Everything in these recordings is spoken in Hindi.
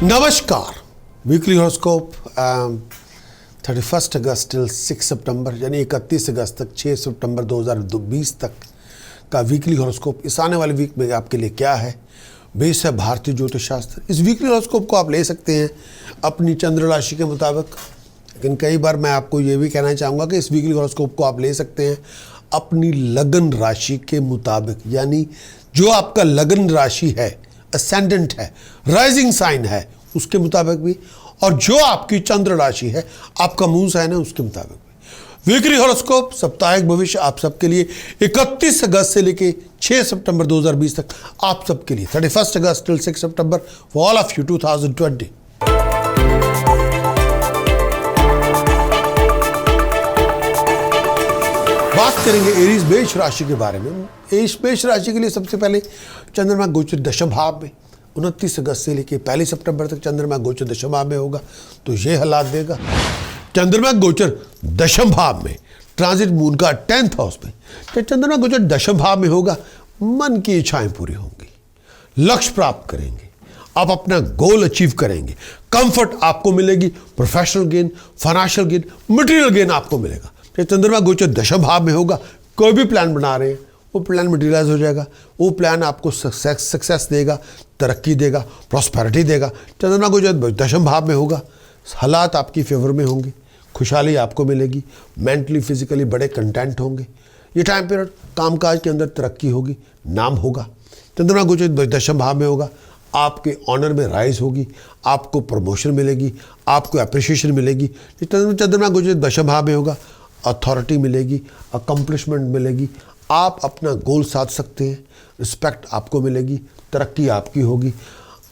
नमस्कार। वीकली हॉरोस्कोप 31 अगस्त टिल 6 सितंबर यानी 31 अगस्त तक 6 सितंबर 2020 तक का वीकली हॉरोस्कोप इस आने वाले वीक में आपके लिए क्या है, बेस है भारतीय ज्योतिष शास्त्र। इस वीकली हॉरोस्कोप को आप ले सकते हैं अपनी चंद्र राशि के मुताबिक, लेकिन कई बार मैं आपको ये भी कहना चाहूँगा कि इस वीकली हॉरोस्कोप को आप ले सकते हैं अपनी लगन राशि के मुताबिक, यानी जो आपका लगन राशि है, असेंडेंट है, राइजिंग साइन है, उसके मुताबिक भी, और जो आपकी चंद्र राशि है, आपका मून साइन है, उसके मुताबिक भी। वीकली हॉरोस्कोप साप्ताहिक भविष्य आप सबके लिए 31 अगस्त से लेके 6 सितंबर 2020 तक आप सबके लिए 31 अगस्त टिल 6 सितंबर फॉर ऑल ऑफ यू 2020। बात करेंगे एरीज मेष राशि के बारे में। मेष राशि के लिए सबसे पहले चंद्रमा गोचर दशम भाव में 29 अगस्त से लेकर 1 सितंबर तक चंद्रमा गोचर दशम भाव में होगा, तो ये हालात देगा। चंद्रमा गोचर दशम भाव में ट्रांजिट मून का 10th हाउस में, जब चंद्रमा गोचर दशम भाव में होगा, मन की इच्छाएं पूरी होंगी, लक्ष्य प्राप्त करेंगे, आप अपना गोल अचीव करेंगे, कंफर्ट आपको मिलेगी, professional gain, financial gain, material gain आपको मिलेगा। जब चंद्रमा गोचर दशम भाव में होगा, कोई भी प्लान बना रहे हैं वो प्लान मटेरियलाइज हो जाएगा, वो प्लान आपको सक्सेस देगा, तरक्की देगा, प्रॉस्पेरिटी देगा। चंद्रमा गोचर दशम भाव में होगा, हालात आपकी फेवर में होंगे, खुशहाली आपको मिलेगी, मेंटली फिजिकली बड़े कंटेंट होंगे। ये टाइम पीरियड कामकाज के अंदर तरक्की होगी, नाम होगा। चंद्रमा गोचर दशम भाव में होगा, आपके ऑनर में राइज होगी, आपको प्रमोशन मिलेगी, आपको अप्रिशिएशन मिलेगी। चंद्रमा गोचर दशम भाव में होगा, अथॉरिटी मिलेगी, अकम्पलिशमेंट मिलेगी, आप अपना गोल साध सकते हैं, रिस्पेक्ट आपको मिलेगी, तरक्की आपकी होगी।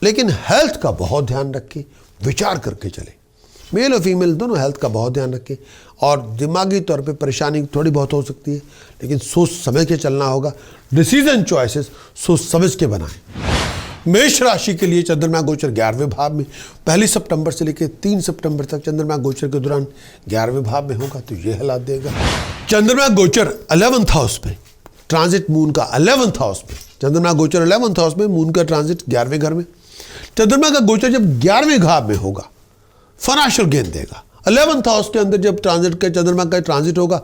लेकिन हेल्थ का बहुत ध्यान रखें, विचार करके चलें। मेल और फीमेल दोनों हेल्थ का बहुत ध्यान रखें, और दिमागी तौर पे परेशानी थोड़ी बहुत हो सकती है, लेकिन सोच समझ के चलना होगा। डिसीजन चॉइसेस सोच समझ के बनाएं। मेष राशि के लिए चंद्रमा गोचर 11वें भाव में 1 सितंबर से लेकर 3 सितंबर तक चंद्रमा गोचर के दौरान 11वें भाव में होगा, तो ये हालात देगा। चंद्रमा गोचर 11th हाउस में, ट्रांजिट मून का 11th हाउस में, चंद्रमा गोचर 11th हाउस में, मून का ट्रांजिट 11वें घर में। चंद्रमा का गोचर जब 11वें भाव में होगा, फाइनेंशियल गेन देगा। 11th हाउस के अंदर जब ट्रांजिट का चंद्रमा का ट्रांजिट होगा,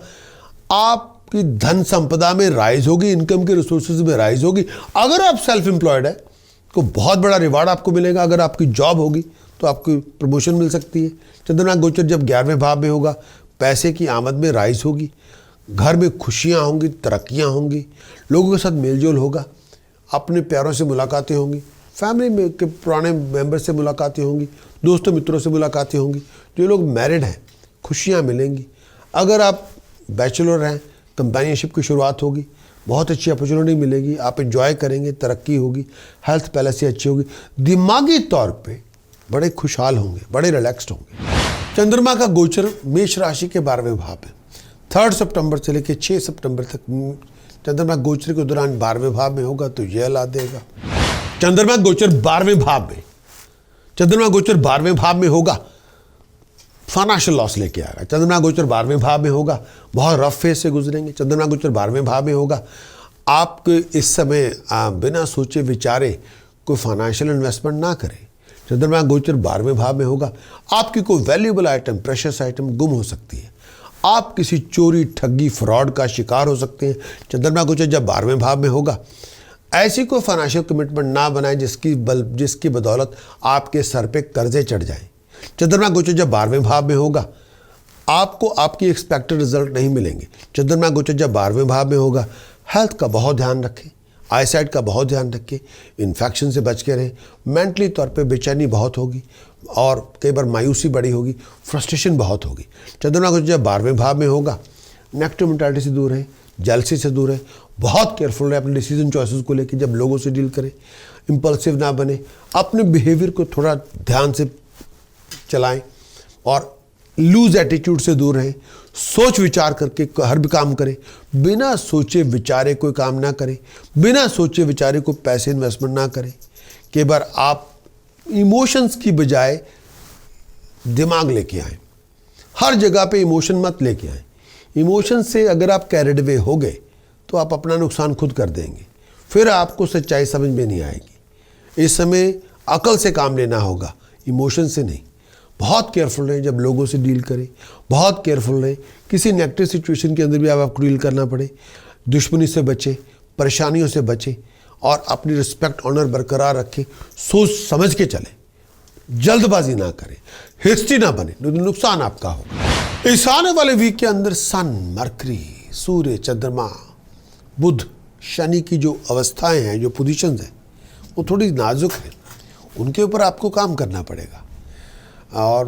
आपकी धन संपदा में राइज होगी, इनकम के रिसोर्सेज में राइज होगी। अगर आप सेल्फ एम्प्लॉयड है तो बहुत बड़ा रिवार्ड आपको मिलेगा। अगर आपकी जॉब होगी तो आपको प्रमोशन मिल सकती है। चंद्रमा गोचर जब 11वें भाव में होगा, पैसे की आमद में राइज होगी, घर में खुशियां होंगी, तरक्कियां होंगी, लोगों के साथ मेलजोल होगा, अपने प्यारों से मुलाकातें होंगी, फैमिली में के पुराने मेंबर से मुलाकातें होंगी, दोस्तों मित्रों से मुलाकातें होंगी। जो लोग मैरिड हैं, खुशियां मिलेंगी। अगर आप बैचलर हैं, कंपेनियनशिप की शुरुआत होगी, बहुत अच्छी अपॉर्चुनिटी मिलेगी, आप एंजॉय करेंगे, तरक्की होगी, हेल्थ पहले से अच्छी होगी, दिमागी तौर पे बड़े खुशहाल होंगे, बड़े रिलैक्स्ड होंगे। चंद्रमा का गोचर मेष राशि के 12वें भाव में 3 सितंबर से लेकर 6 सितंबर तक चंद्रमा गोचर के दौरान 12वें भाव में होगा, तो यह ला देगा। चंद्रमा गोचर 12वें भाव में, चंद्रमा गोचर 12वें भाव में होगा, फाइनेंशियल लॉस लेके आएगा। चंद्रमा गोचर 12वें भाव में होगा, बहुत रफ फेज से गुजरेंगे। चंद्रमा गोचर 12वें भाव में होगा, आपके इस समय बिना सोचे विचारे कोई फाइनेंशियल इन्वेस्टमेंट ना करें। चंद्रमा गोचर 12वें भाव में होगा, आपकी कोई वैल्यूएबल आइटम, प्रेशियस आइटम गुम हो सकती है, आप किसी चोरी, ठगी, फ्रॉड का शिकार हो सकते हैं। चंद्रमा गोचर जब 12वें भाव में होगा, ऐसी कोई फाइनेंशियल कमिटमेंट ना बनाएं जिसकी बदौलत आपके सर पे कर्जे चढ़ जाएं। चंद्रमा गोचर जब 12वें भाव में होगा, आपको आपकी एक्सपेक्टेड रिजल्ट नहीं मिलेंगे। चंद्रमा गोचर जब 12वें भाव में होगा, हेल्थ का बहुत ध्यान रखें, आईसाइट का बहुत ध्यान रखें, इन्फेक्शन से बच के रहें। मेंटली तौर पे बेचैनी बहुत होगी और कई बार मायूसी बड़ी होगी, फ्रस्ट्रेशन बहुत होगी। चंद्रमा गोचर जब 12वें भाव में होगा, नेगेटिव मेंटालिटी से दूर रहें, जेलसी से दूर रहें, बहुत केयरफुल रहें अपने डिसीजन चॉइसेस को लेकर। जब लोगों से डील करें, इम्पल्सिव ना बने, अपने बिहेवियर को थोड़ा ध्यान से चलाएं और लूज एटीट्यूड से दूर रहें। सोच विचार करके हर भी काम करें, बिना सोचे विचारे कोई काम ना करें, बिना सोचे विचारे को पैसे इन्वेस्टमेंट ना करें। कई बार आप इमोशंस की बजाय दिमाग लेके आए, हर जगह पे इमोशन मत लेके आए। इमोशन से अगर आप कैरिड वे हो गए तो आप अपना नुकसान खुद कर देंगे, फिर आपको सच्चाई समझ में नहीं आएगी। इस समय अकल से काम लेना होगा, इमोशन से नहीं। बहुत केयरफुल रहें जब लोगों से डील करें, बहुत केयरफुल रहें किसी नेगेटिव सिचुएशन के अंदर भी आपको डील करना पड़े। दुश्मनी से बचें, परेशानियों से बचें और अपनी रिस्पेक्ट ऑनर बरकरार रखें। सोच समझ के चलें, जल्दबाजी ना करें, हिस्ट्री ना बने, नुकसान आपका होगा। इस आने वाले वीक के अंदर सन, मरकरी, सूर्य, चंद्रमा, बुध, शनि की जो अवस्थाएं हैं, जो पोजीशंस हैं, वो थोड़ी नाजुक हैं। उनके ऊपर आपको काम करना पड़ेगा और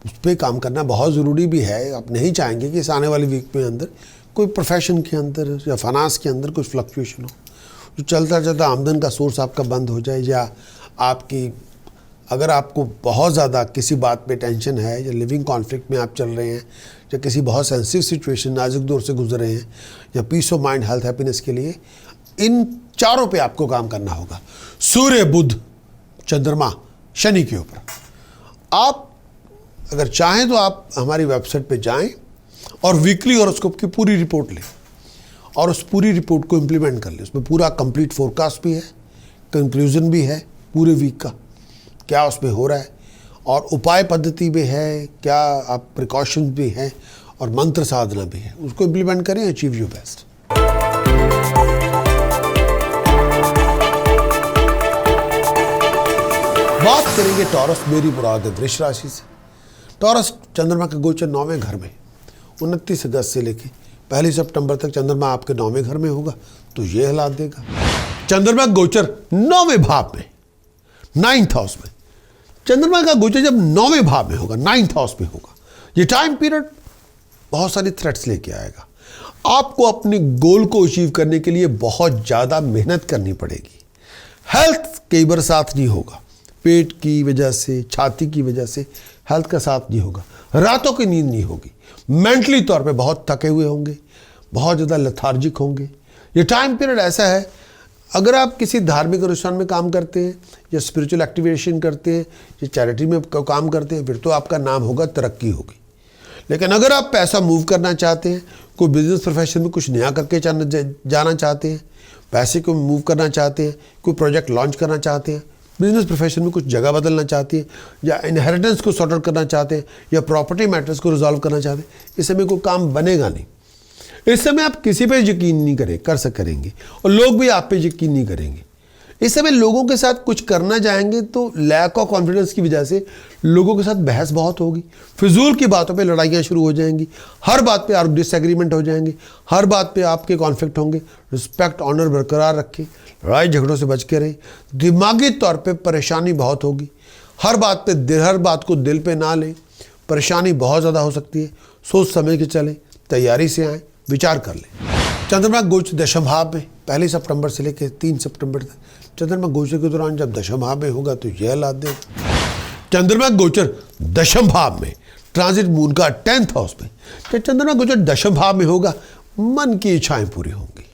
उस पर काम करना बहुत ज़रूरी भी है। आप नहीं चाहेंगे कि इस आने वाले वीक में अंदर कोई प्रोफेशन के अंदर या फाइनेंस के अंदर कुछ फ्लक्चुएशन हो, जो चलता चलता आमदन का सोर्स आपका बंद हो जाए, या आपकी अगर आपको बहुत ज़्यादा किसी बात पे टेंशन है या लिविंग कॉन्फ्लिक्ट में आप चल रहे हैं या किसी बहुत सेंसिटिव सिचुएशन, नाजुक दौर से गुजर रहे हैं, या peace of mind, health, happiness के लिए इन चारों पे आपको काम करना होगा। सूर्य, बुध, चंद्रमा, शनि के ऊपर आप अगर चाहें तो आप हमारी वेबसाइट पे जाएं और वीकली हॉरोस्कोप की पूरी रिपोर्ट लें और उस पूरी रिपोर्ट को इम्प्लीमेंट कर लें। उसमें पूरा कंप्लीट फोरकास्ट भी है, कंक्लूजन भी है पूरे वीक का, क्या उसमें हो रहा है, और उपाय पद्धति भी है, क्या आप प्रिकॉशंस भी हैं, और मंत्र साधना भी है। उसको इम्प्लीमेंट करें, अचीव योर बेस्ट। बात करेंगे टॉरस, मेरी मुराद है वृष राशि से। टॉरस चंद्रमा का गोचर 9वें घर में 29 अगस्त से लेके 1 सितंबर तक चंद्रमा आपके 9वें घर में होगा, तो ये हालात देगा। चंद्रमा गोचर 9वें भाव में, 9th हाउस में, चंद्रमा का गोचर जब 9वें भाव में होगा, 9th हाउस में होगा, ये टाइम पीरियड बहुत सारी थ्रेट्स लेके आएगा। आपको अपने गोल को अचीव करने के लिए बहुत ज़्यादा मेहनत करनी पड़ेगी। हेल्थ कई बार साथ नहीं होगा, पेट की वजह से, छाती की वजह से हेल्थ का साथ नहीं होगा, रातों की नींद नहीं होगी, मेंटली तौर पे बहुत थके हुए होंगे, बहुत ज़्यादा लेथार्जिक होंगे। ये टाइम पीरियड ऐसा है, अगर आप किसी धार्मिक अनुष्ठान में काम करते हैं या स्पिरिचुअल एक्टिवेशन करते हैं या चैरिटी में काम करते हैं, फिर तो आपका नाम होगा, तरक्की होगी। लेकिन अगर आप पैसा मूव करना चाहते हैं, कोई बिजनेस प्रोफेशन में कुछ नया करके जाना चाहते हैं, पैसे को मूव करना चाहते हैं, कोई प्रोजेक्ट लॉन्च करना चाहते हैं, बिजनेस प्रोफेशन में कुछ जगह बदलना चाहते हैं, या इनहेरिटेंस को सॉर्ट आउट करना चाहते हैं, या प्रॉपर्टी मैटर्स को रिजॉल्व करना चाहते हैं, इस समय कोई काम बनेगा नहीं। इस समय आप किसी पे यकीन नहीं करेंगे और लोग भी आप पे यकीन नहीं करेंगे। इस समय लोगों के साथ कुछ करना चाहेंगे तो लैक ऑफ कॉन्फिडेंस की वजह से लोगों के साथ बहस बहुत होगी, फिजूल की बातों पे लड़ाइयाँ शुरू हो जाएंगी, हर बात पे आप डिसएग्रीमेंट हो जाएंगे, हर बात पे आपके कॉन्फ्लिक्ट होंगे। रिस्पेक्ट, ऑनर बरकरार रखें, लड़ाई झगड़ों से बच के रहें। दिमागी तौर पे परेशानी बहुत होगी, हर बात को दिल पे ना लें, परेशानी बहुत ज़्यादा हो सकती है। सोच समझ के चलें, तैयारी से आएँ, विचार कर लें। चंद्रमा गोचर दशम भाव में 1 सितंबर से लेकर 3 सितंबर तक, चंद्रमा गोचर के दौरान जब दशम भाव में होगा तो यह हालात देगा। चंद्रमा गोचर दशम भाव में, ट्रांजिट मून का 10th हाउस में, जब चंद्रमा गोचर दशम भाव में होगा, मन की इच्छाएं पूरी होंगी,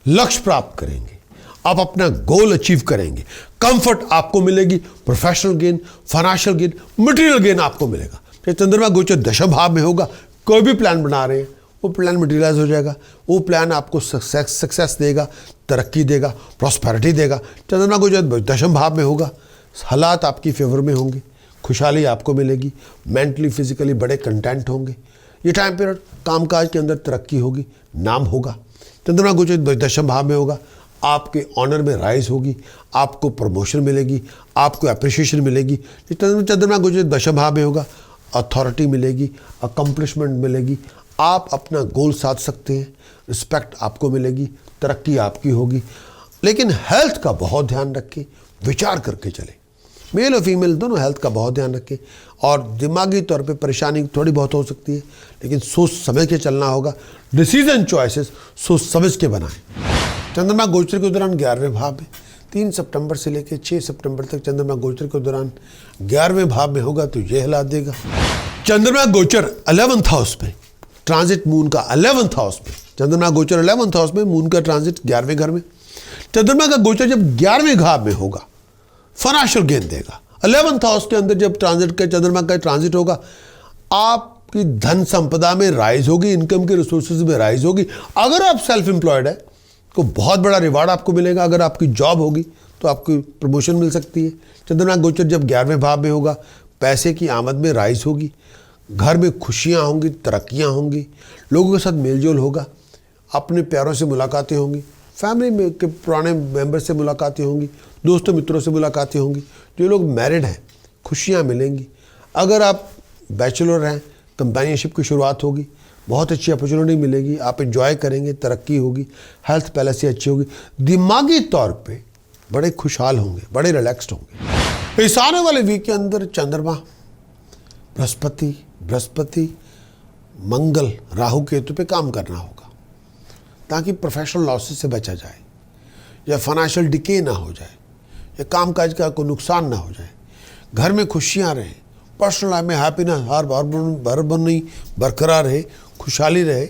लक्ष्य प्राप्त करेंगे, आप अपना गोल अचीव करेंगे, कंफर्ट आपको मिलेगी, professional gain, financial gain, material gain आपको मिलेगा। जब चंद्रमा गोचर दशम भाव में होगा, कोई भी प्लान बना रहे हैं, वो प्लान मटेरियलाइज हो जाएगा, वो प्लान आपको सक्सेस देगा, तरक्की देगा, प्रॉस्पेरिटी देगा। चंद्रमा को जब दशम भाव में होगा, हालात आपकी फेवर में होंगे, खुशहाली आपको मिलेगी, मेंटली फिजिकली बड़े कंटेंट होंगे। ये टाइम पीरियड कामकाज के अंदर तरक्की होगी, नाम होगा। चंद्रमा को जब दशम भाव में होगा, आपके ऑनर में राइज होगी, आपको प्रमोशन मिलेगी, आपको अप्रिशिएशन मिलेगी। चंद्रमा को जब दशम भाव में होगा, अथॉरिटी मिलेगी, अकम्पलिशमेंट मिलेगी, आप अपना गोल साध सकते हैं, रिस्पेक्ट आपको मिलेगी, तरक्की आपकी होगी। लेकिन हेल्थ का बहुत ध्यान रखें, विचार करके चलें। मेल और फीमेल दोनों हेल्थ का बहुत ध्यान रखें, और दिमागी तौर पे परेशानी थोड़ी बहुत हो सकती है, लेकिन सोच समझ के चलना होगा। डिसीजन चॉइसेस सोच समझ के बनाएं। चंद्रमा गोचर के दौरान 11वें भाव में 3 सितंबर से लेकर 6 सितंबर तक चंद्रमा गोचर के दौरान 11वें भाव में होगा, तो यह हालात देगा। चंद्रमा गोचर 11th हाउस में, ट्रांजिट मून का 11th हाउस में, चंद्रमा गोचर 11th हाउस में, मून का ट्रांजिट 11वें घर में। चंद्रमा का गोचर जब 11वें भाव में होगा, फाइनेंशियल गेन देगा। 11th हाउस के अंदर जब ट्रांजिट का चंद्रमा का ट्रांजिट होगा, आपकी धन संपदा में राइज होगी, इनकम के रिसोर्सेज में राइज होगी। अगर आप सेल्फ एम्प्लॉयड है तो बहुत बड़ा रिवार्ड आपको मिलेगा। अगर आपकी जॉब होगी तो आपको प्रमोशन मिल सकती है। चंद्रमा गोचर जब 11वें भाव में होगा, पैसे की आमद में राइज होगी, घर में खुशियाँ होंगी, तरक्कियाँ होंगी, लोगों के साथ मेलजोल होगा, अपने प्यारों से मुलाकातें होंगी, फैमिली में के पुराने मेंबर से मुलाकातें होंगी, दोस्तों मित्रों से मुलाकातें होंगी। जो लोग मैरिड हैं, खुशियाँ मिलेंगी। अगर आप बैचलर हैं, कंपेनियनशिप की शुरुआत होगी, बहुत अच्छी अपॉर्चुनिटी मिलेगी, आप एंजॉय करेंगे, तरक्की होगी, हेल्थ पहले से अच्छी होगी, दिमागी तौर पे बड़े खुशहाल होंगे, बड़े रिलैक्स्ड होंगे। इस आने वाले वीक के अंदर चंद्रमा बृहस्पति मंगल राहु केतु पे काम करना होगा, ताकि प्रोफेशनल लॉसेस से बचा जाए, या फाइनेंशियल डिके ना हो जाए, या कामकाज का कोई नुकसान ना हो जाए, घर में खुशियाँ रहें, पर्सनल लाइफ में हैप्पीनेस हरबनी बरकरार रहे, खुशहाली रहे,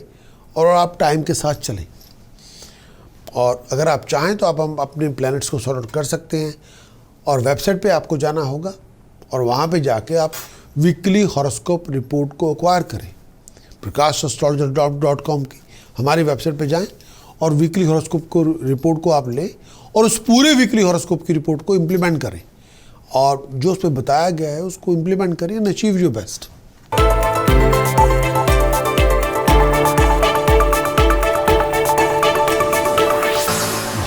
और आप टाइम के साथ चलें। और अगर आप चाहें तो आप हम अपने प्लैनेट्स को सॉर्ट आउट कर सकते हैं, और वेबसाइट पे आपको जाना होगा, और वहाँ पे जाके आप वीकली हॉरोस्कोप रिपोर्ट को एक्वायर करें। prakash.astrologer.com की हमारी वेबसाइट पे जाएं और वीकली हॉरोस्कोप को रिपोर्ट को आप लें, और उस पूरे वीकली हॉरोस्कोप की रिपोर्ट को इम्प्लीमेंट करें, और जो उस पर बताया गया है उसको इम्प्लीमेंट करें एंड अचीव योर बेस्ट।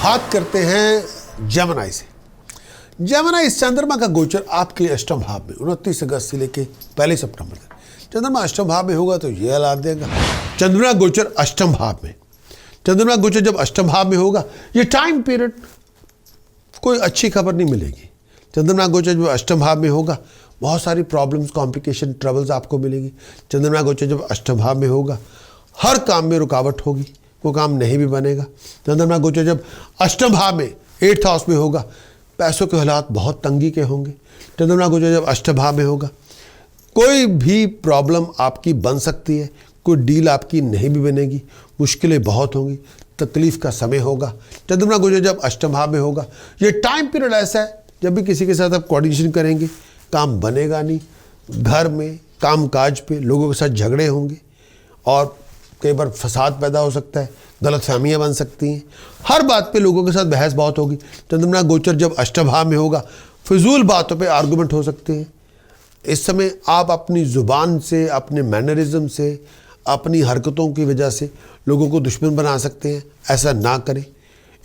बात करते हैं जेमिनी से। जेमिनी इस चंद्रमा का गोचर आपके अष्टम भाव में 29 अगस्त से लेके 1 सितंबर तक। चंद्रमा अष्टम भाव में होगा तो ये हालात देगा। चंद्रमा गोचर अष्टम भाव में, चंद्रमा गोचर जब अष्टम भाव में होगा, ये टाइम पीरियड कोई अच्छी खबर नहीं मिलेगी। चंद्रमा गोचर जब अष्टम भाव में होगा, बहुत सारी प्रॉब्लम्स, कॉम्प्लिकेशन, ट्रबल्स आपको मिलेंगी। चंद्रमा गोचर जब अष्टम भाव में होगा, हर काम में रुकावट होगी, वो काम नहीं भी बनेगा। चंद्रमा गोचर जब अष्टम भाव में 8th हाउस में होगा, पैसों के हालात बहुत तंगी के होंगे। चंद्रमा गोचर जब अष्टम भाव में होगा, कोई भी प्रॉब्लम आपकी बन सकती है, कोई डील आपकी नहीं भी बनेगी, मुश्किलें बहुत होंगी, तकलीफ का समय होगा। चंद्रमा गोचर जब अष्टम भाव में होगा, ये टाइम पीरियड ऐसा है जब भी किसी के साथ आप कोऑर्डिनेशन करेंगे, काम बनेगा नहीं, घर में काम काज पे लोगों के साथ झगड़े होंगे, और कई बार फसाद पैदा हो सकता है, गलतफहमियां बन सकती हैं, हर बात पे लोगों के साथ बहस बहुत होगी। चंद्रमा गोचर जब अष्टम भाव में होगा, फिजूल बातों पे आर्गूमेंट हो सकते हैं। इस समय आप अपनी ज़ुबान से, अपने मैनरिज्म से, अपनी हरकतों की वजह से लोगों को दुश्मन बना सकते हैं, ऐसा ना करें।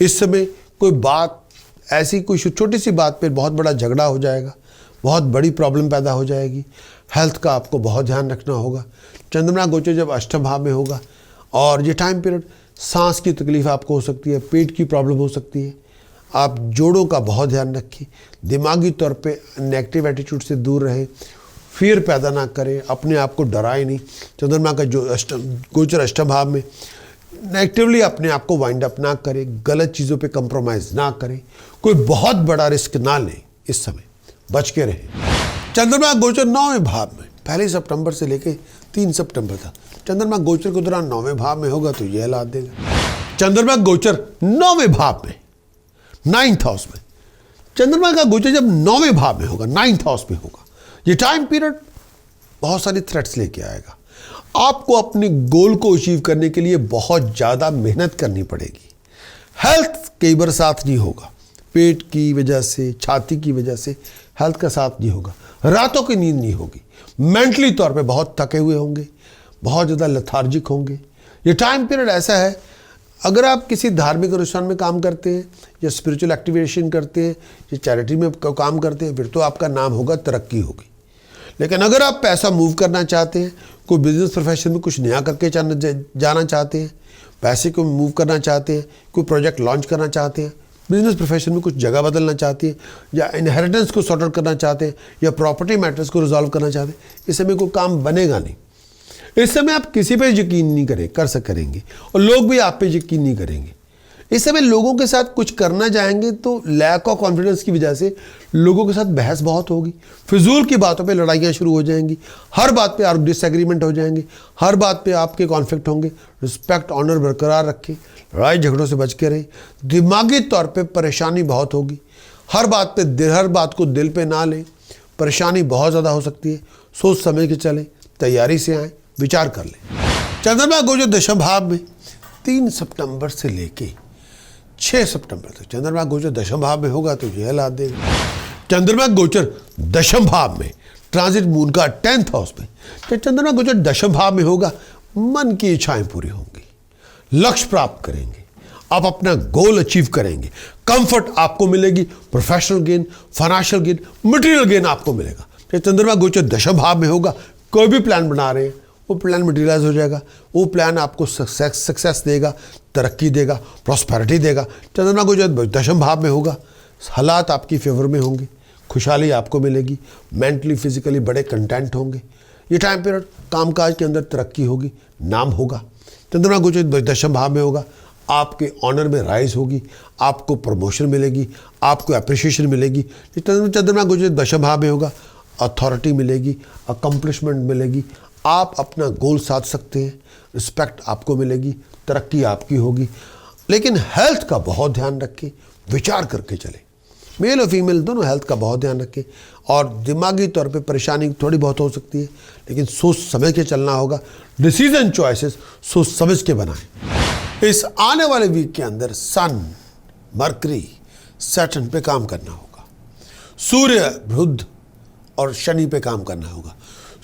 इस समय कोई बात ऐसी, कोई छोटी सी बात पे बहुत बड़ा झगड़ा हो जाएगा, बहुत बड़ी प्रॉब्लम पैदा हो जाएगी। हेल्थ का आपको बहुत ध्यान रखना होगा। चंद्रमा गोचर जब अष्टम भाव में होगा, और ये टाइम पीरियड सांस की तकलीफ आपको हो सकती है, पेट की प्रॉब्लम हो सकती है। आप जोड़ों का बहुत ध्यान रखें, दिमागी तौर पे नेगेटिव एटीट्यूड से दूर रहें, फियर पैदा ना करें, अपने आप को डराए नहीं। चंद्रमा का जो गोचर अष्टम भाव में, नेगेटिवली अपने आप को वाइंड अप ना करें, गलत चीज़ों पे कंप्रोमाइज़ ना करें, कोई बहुत बड़ा रिस्क ना लें, इस समय बच के रहें। चंद्रमा गोचर 9वें भाव में 1 सितंबर से लेके 3 सितंबर तक। चंद्रमा गोचर के दौरान 9वें भाव में होगा तो यह हालात देगा। चंद्रमा गोचर 9वें भाव में, 9th हाउस में, चंद्रमा का गोचर जब 9वें भाव में होगा, 9th हाउस में होगा, ये टाइम पीरियड बहुत सारी थ्रेट्स लेके आएगा। आपको अपने गोल को अचीव करने के लिए बहुत ज़्यादा मेहनत करनी पड़ेगी। हेल्थ कई बार साथ नहीं होगा, पेट की वजह से, छाती की वजह से हेल्थ का साथ नहीं होगा, रातों की नींद नहीं होगी, मेंटली तौर पे बहुत थके हुए होंगे, बहुत ज़्यादा लेथार्जिक होंगे। ये टाइम पीरियड ऐसा है, अगर आप किसी धार्मिक अनुष्ठान में काम करते हैं, या स्पिरिचुअल एक्टिवेशन करते हैं, या चैरिटी में काम करते हैं, फिर तो आपका नाम होगा, तरक्की होगी। लेकिन अगर आप पैसा मूव करना चाहते हैं, कोई बिजनेस प्रोफेशन में कुछ नया करके जाना चाहते हैं, पैसे को मूव करना चाहते हैं, कोई प्रोजेक्ट लॉन्च करना चाहते हैं, बिजनेस प्रोफेशन में कुछ जगह बदलना चाहते हैं, या इनहेरिटेंस को सॉर्ट आउट करना चाहते हैं, या प्रॉपर्टी मैटर्स को रिजॉल्व करना चाहते हैं, इस समय कोई काम बनेगा नहीं। इस समय आप किसी पे यकीन नहीं करेंगे, और लोग भी आप पे यकीन नहीं करेंगे। इस समय लोगों के साथ कुछ करना चाहेंगे तो लैक ऑफ कॉन्फिडेंस की वजह से लोगों के साथ बहस बहुत होगी, फिजूल की बातों पे लड़ाइयाँ शुरू हो जाएंगी, हर बात पे डिसएग्रीमेंट हो जाएंगे, हर बात पे आपके कॉन्फ्लिक्ट होंगे। रिस्पेक्ट, ऑनर बरकरार रखें, लड़ाई झगड़ों से बच के रहें। दिमागी तौर पे परेशानी बहुत होगी, हर बात को दिल पे ना लें, परेशानी बहुत ज़्यादा हो सकती है। सोच समझ के चलें, तैयारी से आएँ, विचार कर लें। चंद्रमा गोचर दशम भाव में 3 सितंबर से लेके 6 सितंबर तक चंद्रमा गोचर दशम भाव में होगा तो ये हालात देगा। चंद्रमा गोचर दशम भाव में, ट्रांजिट मून का 10th हाउस में, जब चंद्रमा गोचर दशम भाव में होगा मन की इच्छाएं पूरी होंगी, लक्ष्य प्राप्त करेंगे, आप अपना गोल अचीव करेंगे, कंफर्ट आपको मिलेगी, professional gain, financial gain, material gain आपको मिलेगा। जब चंद्रमा गोचर दशम भाव में होगा, कोई भी प्लान बना रहे हैं वो प्लान मटेरियलाइज हो जाएगा, वो प्लान आपको सक्सेस देगा, तरक्की देगा, प्रॉस्पेरिटी देगा। चंद्रमा गोचर दशम भाव में होगा, हालात आपकी फेवर में होंगे, खुशहाली आपको मिलेगी, मेंटली फिजिकली बड़े कंटेंट होंगे। ये टाइम पीरियड कामकाज के अंदर तरक्की होगी, नाम होगा। चंद्रमा गोचर दशम भाव में होगा, आपके ऑनर में राइज होगी, आपको प्रमोशन मिलेगी, आपको अप्रिशिएशन मिलेगी। चंद्रमा गोचर दशम भाव में होगा, अथॉरिटी मिलेगी, अकम्पलिशमेंट मिलेगी, आप अपना गोल साध सकते हैं, रिस्पेक्ट आपको मिलेगी, तरक्की आपकी होगी। लेकिन हेल्थ का बहुत ध्यान रखें, विचार करके चलें। मेल और फीमेल दोनों हेल्थ का बहुत ध्यान रखें, और दिमागी तौर पे परेशानी थोड़ी बहुत हो सकती है, लेकिन सोच समझ के चलना होगा। डिसीजन चॉइसेस सोच समझ के बनाएं। इस आने वाले वीक के अंदर सन, मरकरी, सैटर्न पे काम करना होगा, सूर्य, बुध और शनि पे काम करना होगा।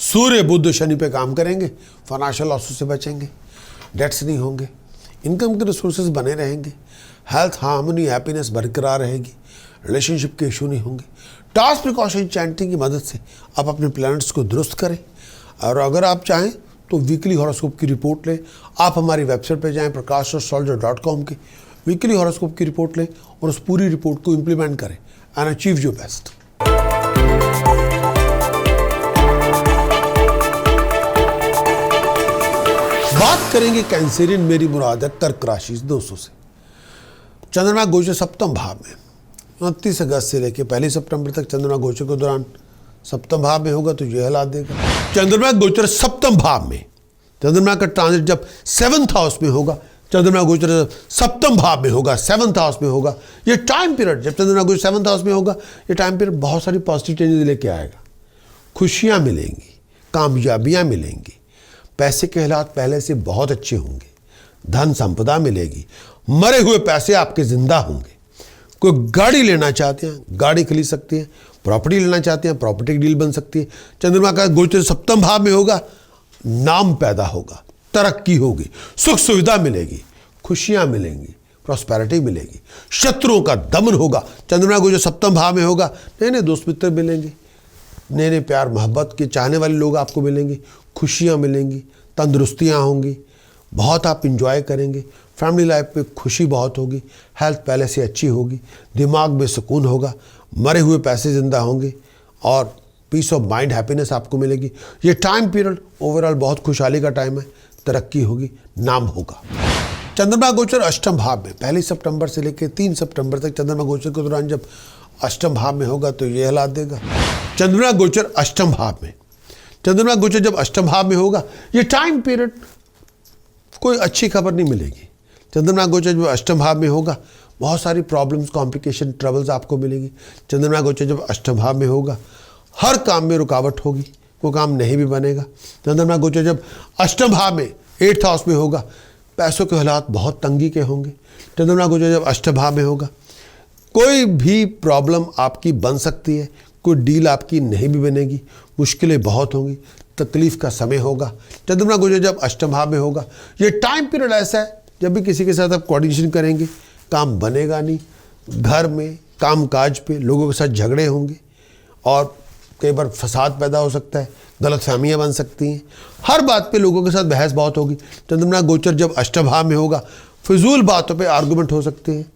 सूर्य, बुध, शनि पे काम करेंगे, फाइनेंशियल लॉसेस से बचेंगे, डेट्स नहीं होंगे, इनकम के रिसोर्सेज बने रहेंगे, हेल्थ हार्मनी हैप्पीनेस बरकरार रहेगी, रिलेशनशिप के इशू नहीं होंगे। टास्क प्रिकॉशन चैंटिंग की मदद से आप अपने प्लैनेट्स को दुरुस्त करें। और अगर आप चाहें तो वीकली हॉरोस्कोप की रिपोर्ट लें। आप हमारी वेबसाइट पर जाएं prakashastrologer.com की, वीकली हॉरोस्कोप की रिपोर्ट लें और उस पूरी रिपोर्ट को इम्प्लीमेंट करें एंड अचीव योर बेस्ट। बात करेंगे कैंसरियन मेरी मुराद है कर्क राशि दोस्तों से। चंद्रमा गोचर सप्तम भाव में 29 अगस्त से लेकर 1 सितंबर तक चंद्रमा गोचर के दौरान सप्तम भाव में होगा तो ये हालात देगा। चंद्रमा गोचर सप्तम भाव में, चंद्रमा का ट्रांजिट जब 7th हाउस में होगा, चंद्रमा गोचर सप्तम भाव में होगा, 7th हाउस में होगा, ये टाइम पीरियड जब चंद्रमा गोचर 7th हाउस में होगा, ये टाइम पीरियड बहुत सारी पॉजिटिव चेंजेस लेके आएगा। खुशियाँ मिलेंगी, कामयाबियाँ मिलेंगी, पैसे के हालात पहले से बहुत अच्छे होंगे, धन संपदा मिलेगी, मरे हुए पैसे आपके जिंदा होंगे। कोई गाड़ी लेना चाहते हैं, गाड़ी खरीद सकते हैं, प्रॉपर्टी लेना चाहते हैं, प्रॉपर्टी की डील बन सकती है। चंद्रमा का गोचर सप्तम भाव में होगा, नाम पैदा होगा, तरक्की होगी, सुख सुविधा मिलेगी, खुशियां मिलेंगी, प्रॉस्पेरिटी मिलेगी, शत्रुओं का दमन होगा। चंद्रमा गोचर सप्तम भाव में होगा, नए नए दोस्त मित्र मिलेंगे, नए नए प्यार मोहब्बत के चाहने वाले लोग आपको मिलेंगे, खुशियाँ मिलेंगी, तंदुरुस्तियाँ होंगी, बहुत आप इंजॉय करेंगे, फैमिली लाइफ पे खुशी बहुत होगी, हेल्थ पहले से अच्छी होगी, दिमाग में सुकून होगा, मरे हुए पैसे ज़िंदा होंगे और पीस ऑफ माइंड हैप्पीनेस आपको मिलेगी। ये टाइम पीरियड ओवरऑल बहुत खुशहाली का टाइम है, तरक्की होगी, नाम होगा। चंद्रमा गोचर अष्टम भाव में 1 सितंबर से लेकर 3 सितंबर तक चंद्रमा गोचर के दौरान जब अष्टम भाव में होगा तो ये हालात देगा। चंद्रमा गोचर अष्टम भाव में, चंद्रमा गोचर जब अष्टम भाव में होगा, ये टाइम पीरियड कोई अच्छी खबर नहीं मिलेगी। चंद्रमा गोचर जब अष्टम भाव में होगा, बहुत सारी प्रॉब्लम्स, कॉम्प्लिकेशन, ट्रबल्स आपको मिलेंगी। चंद्रमा गोचर जब अष्टम भाव में होगा, हर काम में रुकावट होगी, कोई काम नहीं भी बनेगा। चंद्रमा गोचर जब अष्टम भाव में 8th हाउस में होगा, पैसों के हालात बहुत तंगी के होंगे। चंद्रमा गोचर जब अष्टम भाव में होगा, कोई भी प्रॉब्लम आपकी बन सकती है, कोई डील आपकी नहीं भी बनेगी, मुश्किलें बहुत होंगी, तकलीफ का समय होगा। चंद्रमा गोचर जब अष्टम भाव में होगा, ये टाइम पीरियड ऐसा है जब भी किसी के साथ आप कोऑर्डिनेशन करेंगे काम बनेगा नहीं, घर में काम काज पे लोगों के साथ झगड़े होंगे और कई बार फसाद पैदा हो सकता है, गलतफहमियां बन सकती हैं, हर बात पे लोगों के साथ बहस बहुत होगी। चंद्रमा गोचर जब अष्टम भाव में होगा, फिजूल बातों पे आर्गूमेंट हो सकते हैं।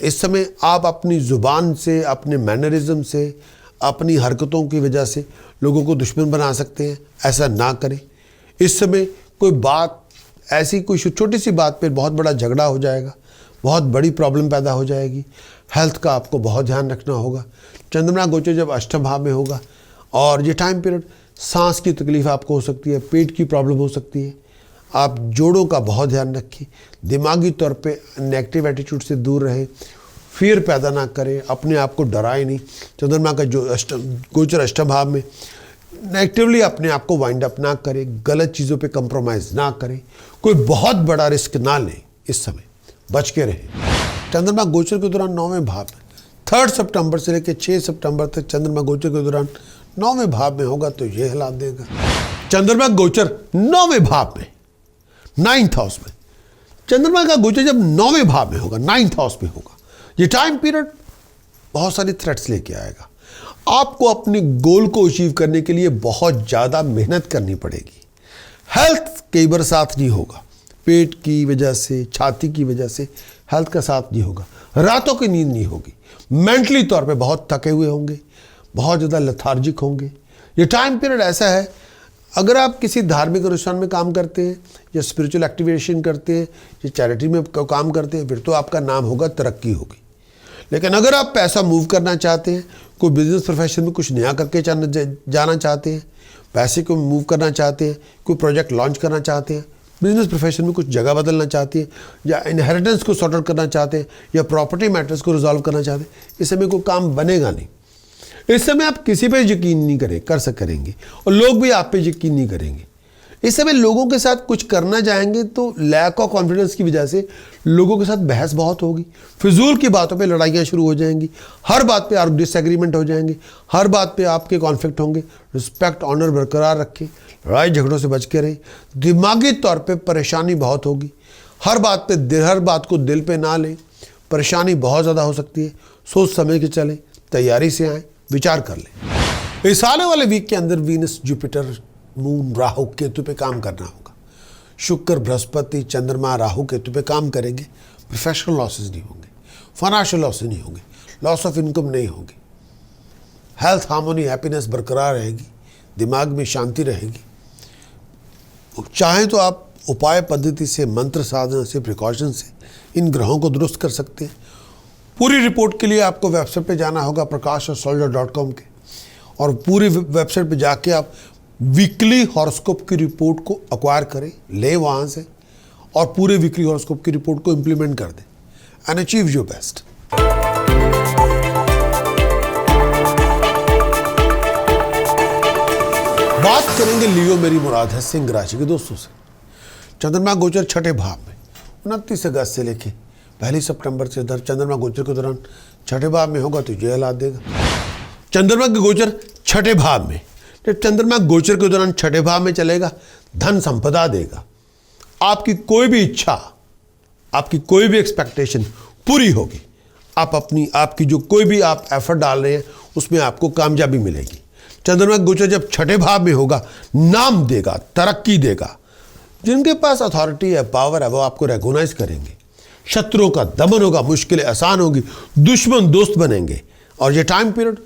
इस समय आप अपनी ज़ुबान से, अपने मैनरिज्म से, अपनी हरकतों की वजह से लोगों को दुश्मन बना सकते हैं, ऐसा ना करें। इस समय कोई बात ऐसी, कोई छोटी सी बात पे बहुत बड़ा झगड़ा हो जाएगा, बहुत बड़ी प्रॉब्लम पैदा हो जाएगी। हेल्थ का आपको बहुत ध्यान रखना होगा। चंद्रमा गोचर जब अष्टम भाव में होगा और ये टाइम पीरियड सांस की तकलीफ आपको हो सकती है, पेट की प्रॉब्लम हो सकती है। आप जोड़ों का बहुत ध्यान रखें, दिमागी तौर पे नेगेटिव एटीट्यूड से दूर रहें, फियर पैदा ना करें, अपने आप को डराएं नहीं। चंद्रमा का जो गोचर अष्टम भाव में, नेगेटिवली अपने आप को वाइंड अप ना करें, गलत चीज़ों पे कंप्रोमाइज़ ना करें, कोई बहुत बड़ा रिस्क ना लें, इस समय बच के रहें। चंद्रमा गोचर के दौरान 9वें भाव में 3 सितंबर से लेकर 6 सितंबर तक चंद्रमा गोचर के दौरान 9वें भाव में होगा तो ये हिला देगा। चंद्रमा गोचर 9वें भाव में 9th हाउस में, चंद्रमा का गोचर जब 9वें भाव में होगा 9th हाउस में होगा, ये टाइम पीरियड बहुत सारी थ्रेट्स लेके आएगा। आपको अपने गोल को अचीव करने के लिए बहुत ज़्यादा मेहनत करनी पड़ेगी। हेल्थ कई बार साथ नहीं होगा, पेट की वजह से, छाती की वजह से हेल्थ का साथ नहीं होगा, रातों की नींद नहीं होगी, मेंटली तौर पे बहुत थके हुए होंगे, बहुत ज़्यादा लेथार्जिक होंगे। ये टाइम पीरियड ऐसा है, अगर आप किसी धार्मिक अनुष्ठान में काम करते हैं या स्पिरिचुअल एक्टिवेशन करते हैं या चैरिटी में काम करते हैं, फिर तो आपका नाम होगा, तरक्की होगी। लेकिन अगर आप पैसा मूव करना चाहते हैं, कोई बिजनेस प्रोफेशन में कुछ नया करके जाना चाहते हैं, पैसे को मूव करना चाहते हैं, कोई प्रोजेक्ट लॉन्च करना चाहते हैं, बिजनेस प्रोफेशन में कुछ जगह बदलना चाहते हैं, या इनहेरिटेंस को सॉर्ट आउट करना चाहते हैं, या प्रॉपर्टी मैटर्स को रिजॉल्व करना चाहते हैं, इस समय कोई काम बनेगा नहीं। इस समय आप किसी पे यकीन नहीं करेंगे और लोग भी आप पे यकीन नहीं करेंगे। इस समय लोगों के साथ कुछ करना जाएंगे तो लैक ऑफ कॉन्फिडेंस की वजह से लोगों के साथ बहस बहुत होगी, फिजूल की बातों पे लड़ाइयाँ शुरू हो जाएंगी, हर बात पे आप डिसएग्रीमेंट हो जाएंगे, हर बात पे आपके कॉन्फ्लिक्ट होंगे। रिस्पेक्ट ऑनर बरकरार रखें, लड़ाई झगड़ों से बच के रहें। दिमागी तौर पे परेशानी बहुत होगी, हर बात को दिल पे ना लें, परेशानी बहुत ज़्यादा हो सकती है। सोच समझ के चलें, तैयारी से आएँ, विचार कर लें। इस आने वाले वीक के अंदर Venus, Jupiter, moon, Rahu Ketu पे काम करना होगा। शुक्र, बृहस्पति, चंद्रमा, राहु केतु पे काम करेंगे। प्रोफेशनल लॉसेस नहीं होंगे, फाइनेंशियल लॉसेस नहीं होंगे, लॉस ऑफ इनकम नहीं होगी। हेल्थ, हार्मोनी, हैप्पीनेस बरकरार रहेगी, दिमाग में शांति रहेगी। चाहें तो आप उपाय पद्धति से, मंत्र साधना से, प्रिकॉशन से इन ग्रहों को दुरुस्त कर सकते हैं। पूरी रिपोर्ट के लिए आपको वेबसाइट पे जाना होगा prakashastrologer.com के, और पूरी वेबसाइट पे जाके आप वीकली हॉरोस्कोप की रिपोर्ट को एक्वायर करें, ले वहाँ से, और पूरे वीकली हॉरोस्कोप की रिपोर्ट को इम्प्लीमेंट कर दें एंड अचीव योर बेस्ट। बात करेंगे लियो मेरी मुराद है सिंह राशि के दोस्तों से। चंद्रमा गोचर 6ठे भाव में 29 अगस्त से लेके 1 सितंबर से चंद्रमा गोचर के दौरान 6ठे भाव में होगा तो ये हालात देगा। चंद्रमा के गोचर 6ठे भाव में, जब चंद्रमा गोचर के दौरान 6ठे भाव में चलेगा, धन संपदा देगा। आपकी कोई भी इच्छा, आपकी कोई भी एक्सपेक्टेशन पूरी होगी। आपकी जो कोई भी आप एफर्ट डाल रहे हैं उसमें आपको कामयाबी मिलेगी। चंद्रमा गोचर जब 6ठे भाव में होगा, नाम देगा, तरक्की देगा। जिनके पास अथॉरिटी है, पावर है, वो आपको रेकॉग्नाइज करेंगे। शत्रुओं का दमन होगा, मुश्किलें आसान होगी, दुश्मन दोस्त बनेंगे। और ये टाइम पीरियड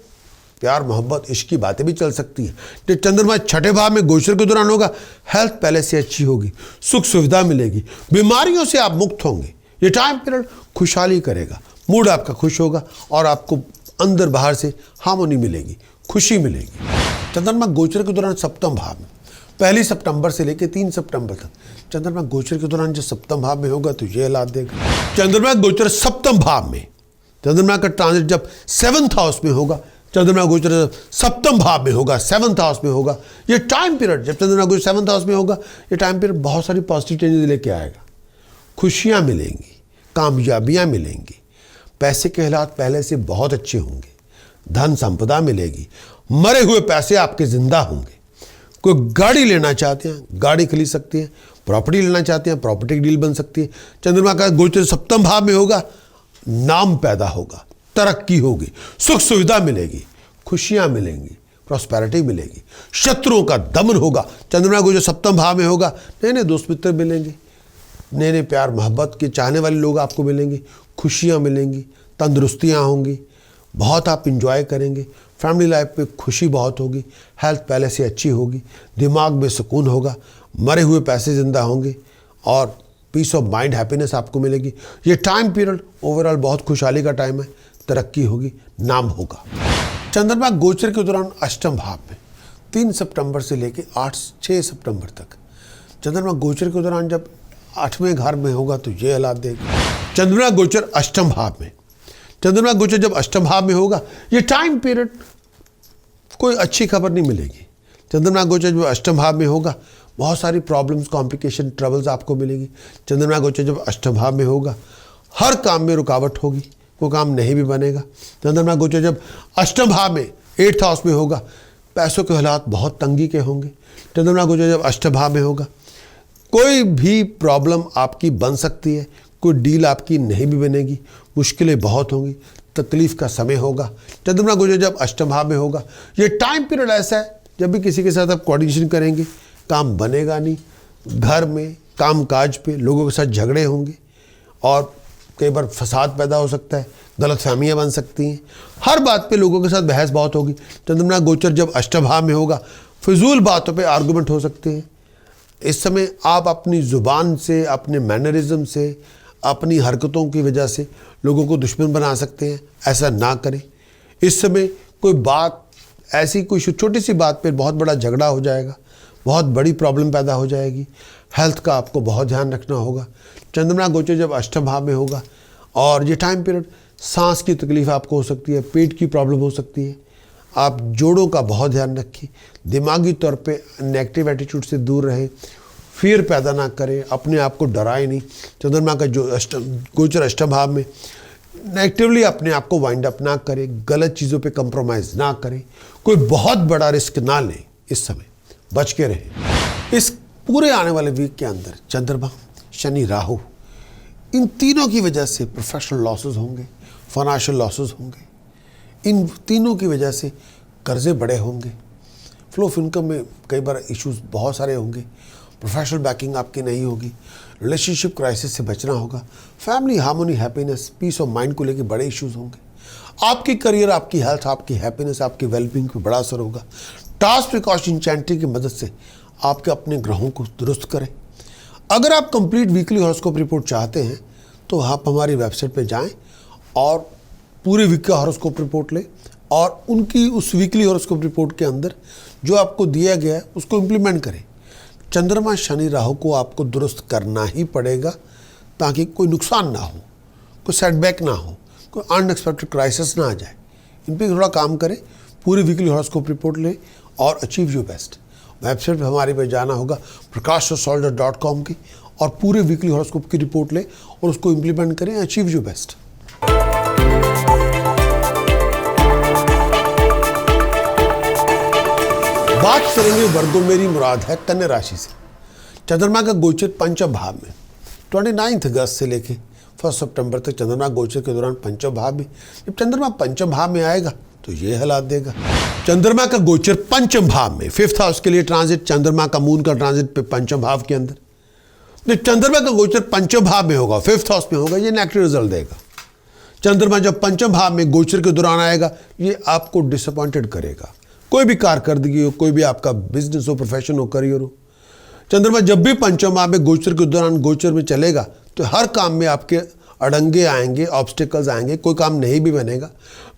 प्यार, मोहब्बत, इश्क की बातें भी चल सकती है। जब चंद्रमा 6ठे भाव में गोचर के दौरान होगा, हेल्थ पहले से अच्छी होगी, सुख सुविधा मिलेगी, बीमारियों से आप मुक्त होंगे। ये टाइम पीरियड खुशहाली करेगा, मूड आपका खुश होगा और आपको अंदर बाहर से हार्मोनी मिलेगी, खुशी मिलेगी। चंद्रमा गोचर के दौरान सप्तम भाव में 1 सितंबर से लेकर 3 सितंबर तक चंद्रमा गोचर के दौरान जो सप्तम भाव में होगा तो ये हालात देगा। चंद्रमा गोचर सप्तम भाव में, चंद्रमा का ट्रांजिट जब 7th हाउस में होगा, चंद्रमा गोचर सप्तम भाव में होगा, 7th हाउस में होगा, ये टाइम पीरियड जब चंद्रमा गोचर 7th हाउस में होगा, ये टाइम पीरियड बहुत सारी पॉजिटिव चेंजेस लेके आएगा। खुशियाँ मिलेंगी, कामयाबियाँ मिलेंगी, पैसे के हालात पहले से बहुत अच्छे होंगे, धन संपदा मिलेगी, मरे हुए पैसे आपके जिंदा होंगे। कोई गाड़ी लेना चाहते हैं, गाड़ी खरीद सकते हैं, प्रॉपर्टी लेना चाहते हैं, प्रॉपर्टी की डील बन सकती है। चंद्रमा का गोचर सप्तम भाव में होगा, नाम पैदा होगा, तरक्की होगी, सुख सुविधा मिलेगी, खुशियां मिलेंगी, प्रॉस्पेरिटी मिलेगी, शत्रुओं का दमन होगा। चंद्रमा गोचर सप्तम भाव में होगा, नए नए दोस्त मित्र मिलेंगे, नए नए प्यार मोहब्बत के चाहने वाले लोग आपको मिलेंगे, खुशियां मिलेंगी, तंदुरुस्तियां होंगी, बहुत आप इंजॉय करेंगे। फैमिली लाइफ पे खुशी बहुत होगी, हेल्थ पहले से अच्छी होगी, दिमाग में सुकून होगा, मरे हुए पैसे जिंदा होंगे और पीस ऑफ माइंड, हैप्पीनेस आपको मिलेगी। ये टाइम पीरियड ओवरऑल बहुत खुशहाली का टाइम है, तरक्की होगी, नाम होगा। चंद्रमा गोचर के दौरान अष्टम भाव में 3 सितंबर से लेकर 6 सितंबर तक चंद्रमा गोचर के दौरान जब 8वें घर में होगा तो ये हालात देगा। चंद्रमा गोचर अष्टम भाव में, चंद्रमा गोचर जब अष्टम भाव में होगा, ये टाइम पीरियड कोई अच्छी खबर नहीं मिलेगी। चंद्रमा गोचर जब अष्टम भाव में होगा, बहुत सारी प्रॉब्लम्स, कॉम्प्लिकेशन, ट्रबल्स आपको मिलेगी। चंद्रमा गोचर जब अष्टम भाव में होगा, हर काम में रुकावट होगी, वो काम नहीं भी बनेगा। चंद्रमा गोचर जब अष्टम भाव में 8th हाउस में होगा, पैसों के हालात बहुत तंगी के होंगे। चंद्रमा गोचर जब अष्टम भाव में होगा, कोई भी प्रॉब्लम आपकी बन सकती है, कोई डील आपकी नहीं भी बनेगी, मुश्किलें बहुत होंगी, तकलीफ का समय होगा। चंद्रमा गोचर जब अष्टम भाव में होगा, ये टाइम पीरियड ऐसा है जब भी किसी के साथ आप कोऑर्डिनेशन करेंगे काम बनेगा नहीं, घर में काम काज पे लोगों के साथ झगड़े होंगे और कई बार फसाद पैदा हो सकता है, गलतफहमियां बन सकती हैं, हर बात पे लोगों के साथ बहस बहुत होगी। चंद्रमा गोचर जब अष्टम भाव में होगा, फिजूल बातों पे आर्गुमेंट हो सकते हैं। इस समय आप अपनी ज़ुबान से, अपने मैनरिज्म से, अपनी हरकतों की वजह से लोगों को दुश्मन बना सकते हैं, ऐसा ना करें। इस समय कोई बात ऐसी, कोई छोटी सी बात पे बहुत बड़ा झगड़ा हो जाएगा, बहुत बड़ी प्रॉब्लम पैदा हो जाएगी। हेल्थ का आपको बहुत ध्यान रखना होगा। चंद्रमा गोचर जब अष्टम भाव में होगा और ये टाइम पीरियड सांस की तकलीफ आपको हो सकती है, पेट की प्रॉब्लम हो सकती है। आप जोड़ों का बहुत ध्यान रखें, दिमागी तौर पे नेगेटिव एटीट्यूड से दूर रहें, फियर पैदा ना करें, अपने आप को डराएं नहीं। चंद्रमा का जो गोचर अष्टम भाव में, नेगेटिवली अपने आप को वाइंड अप ना करें, गलत चीज़ों पे कंप्रोमाइज़ ना करें, कोई बहुत बड़ा रिस्क ना लें, इस समय बच के रहें। इस पूरे आने वाले वीक के अंदर चंद्रमा, शनि, राहु, इन तीनों की वजह से प्रोफेशनल लॉसेस होंगे, फाइनेंशियल लॉसेस होंगे। इन तीनों की वजह से कर्जे बड़े होंगे, फ्लो ऑफ इनकम में कई बार इश्यूज बहुत सारे होंगे, प्रोफेशनल बैकिंग आपकी नहीं होगी, रिलेशनशिप क्राइसिस से बचना होगा, family harmony, happiness, peace of mind को लेकर बड़े इश्यूज होंगे। आपकी करियर, आपकी हेल्थ, आपकी हैप्पीनेस, आपकी वेलबींग पे बड़ा असर होगा। टास्क प्रिकॉशन चैंटिंग की मदद से आपके अपने ग्रहों को दुरुस्त करें। अगर आप कंप्लीट वीकली हॉरोस्कोप रिपोर्ट चाहते हैं तो आप हमारी वेबसाइट पे जाएं और पूरे वीक का हॉरोस्कोप रिपोर्ट लें और उनकी उस वीकली हॉरोस्कोप रिपोर्ट के अंदर जो आपको दिया गया है उसको इम्प्लीमेंट करें। चंद्रमा, शनि, राहु को आपको दुरुस्त करना ही पड़ेगा ताकि कोई नुकसान ना हो, कोई सेटबैक ना हो, कोई अनएक्सपेक्टेड क्राइसिस ना आ जाए। इन पर थोड़ा काम करें, पूरी वीकली हॉरोस्कोप रिपोर्ट लें और अचीव योर बेस्ट। वेबसाइट पे हमारे पे जाना होगा prakashasolder.com की और पूरे वीकली हॉरोस्कोप की रिपोर्ट लें और उसको इम्प्लीमेंट करें, अचीव योर बेस्ट। बात करेंगे वर्गो मेरी मुराद है कन्या राशि से। चंद्रमा का गोचर पंचम भाव में 29 अगस्त से लेके 1 सितंबर तक चंद्रमा गोचर के दौरान पंचम भाव में, जब चंद्रमा पंचम भाव में आएगा तो ये हालात देगा। चंद्रमा का गोचर पंचम भाव में 5th हाउस के लिए ट्रांजिट, चंद्रमा का मून का ट्रांजिट पे पंचम भाव के अंदर, जब चंद्रमा का गोचर पंचम भाव में होगा, 5th हाउस में होगा, ये नेगेटिव रिजल्ट देगा। चंद्रमा जब पंचम भाव में गोचर के दौरान आएगा, ये आपको डिसअपॉइंटेड करेगा। कोई भी कारकर्दगी हो, कोई भी आपका बिजनेस हो, प्रोफेशन हो, करियर हो, चंद्रमा जब भी पंचम भाव में गोचर के दौरान गोचर में चलेगा तो हर काम में आपके अड़ंगे आएंगे, ऑब्स्टिकल्स आएंगे, कोई काम नहीं भी बनेगा।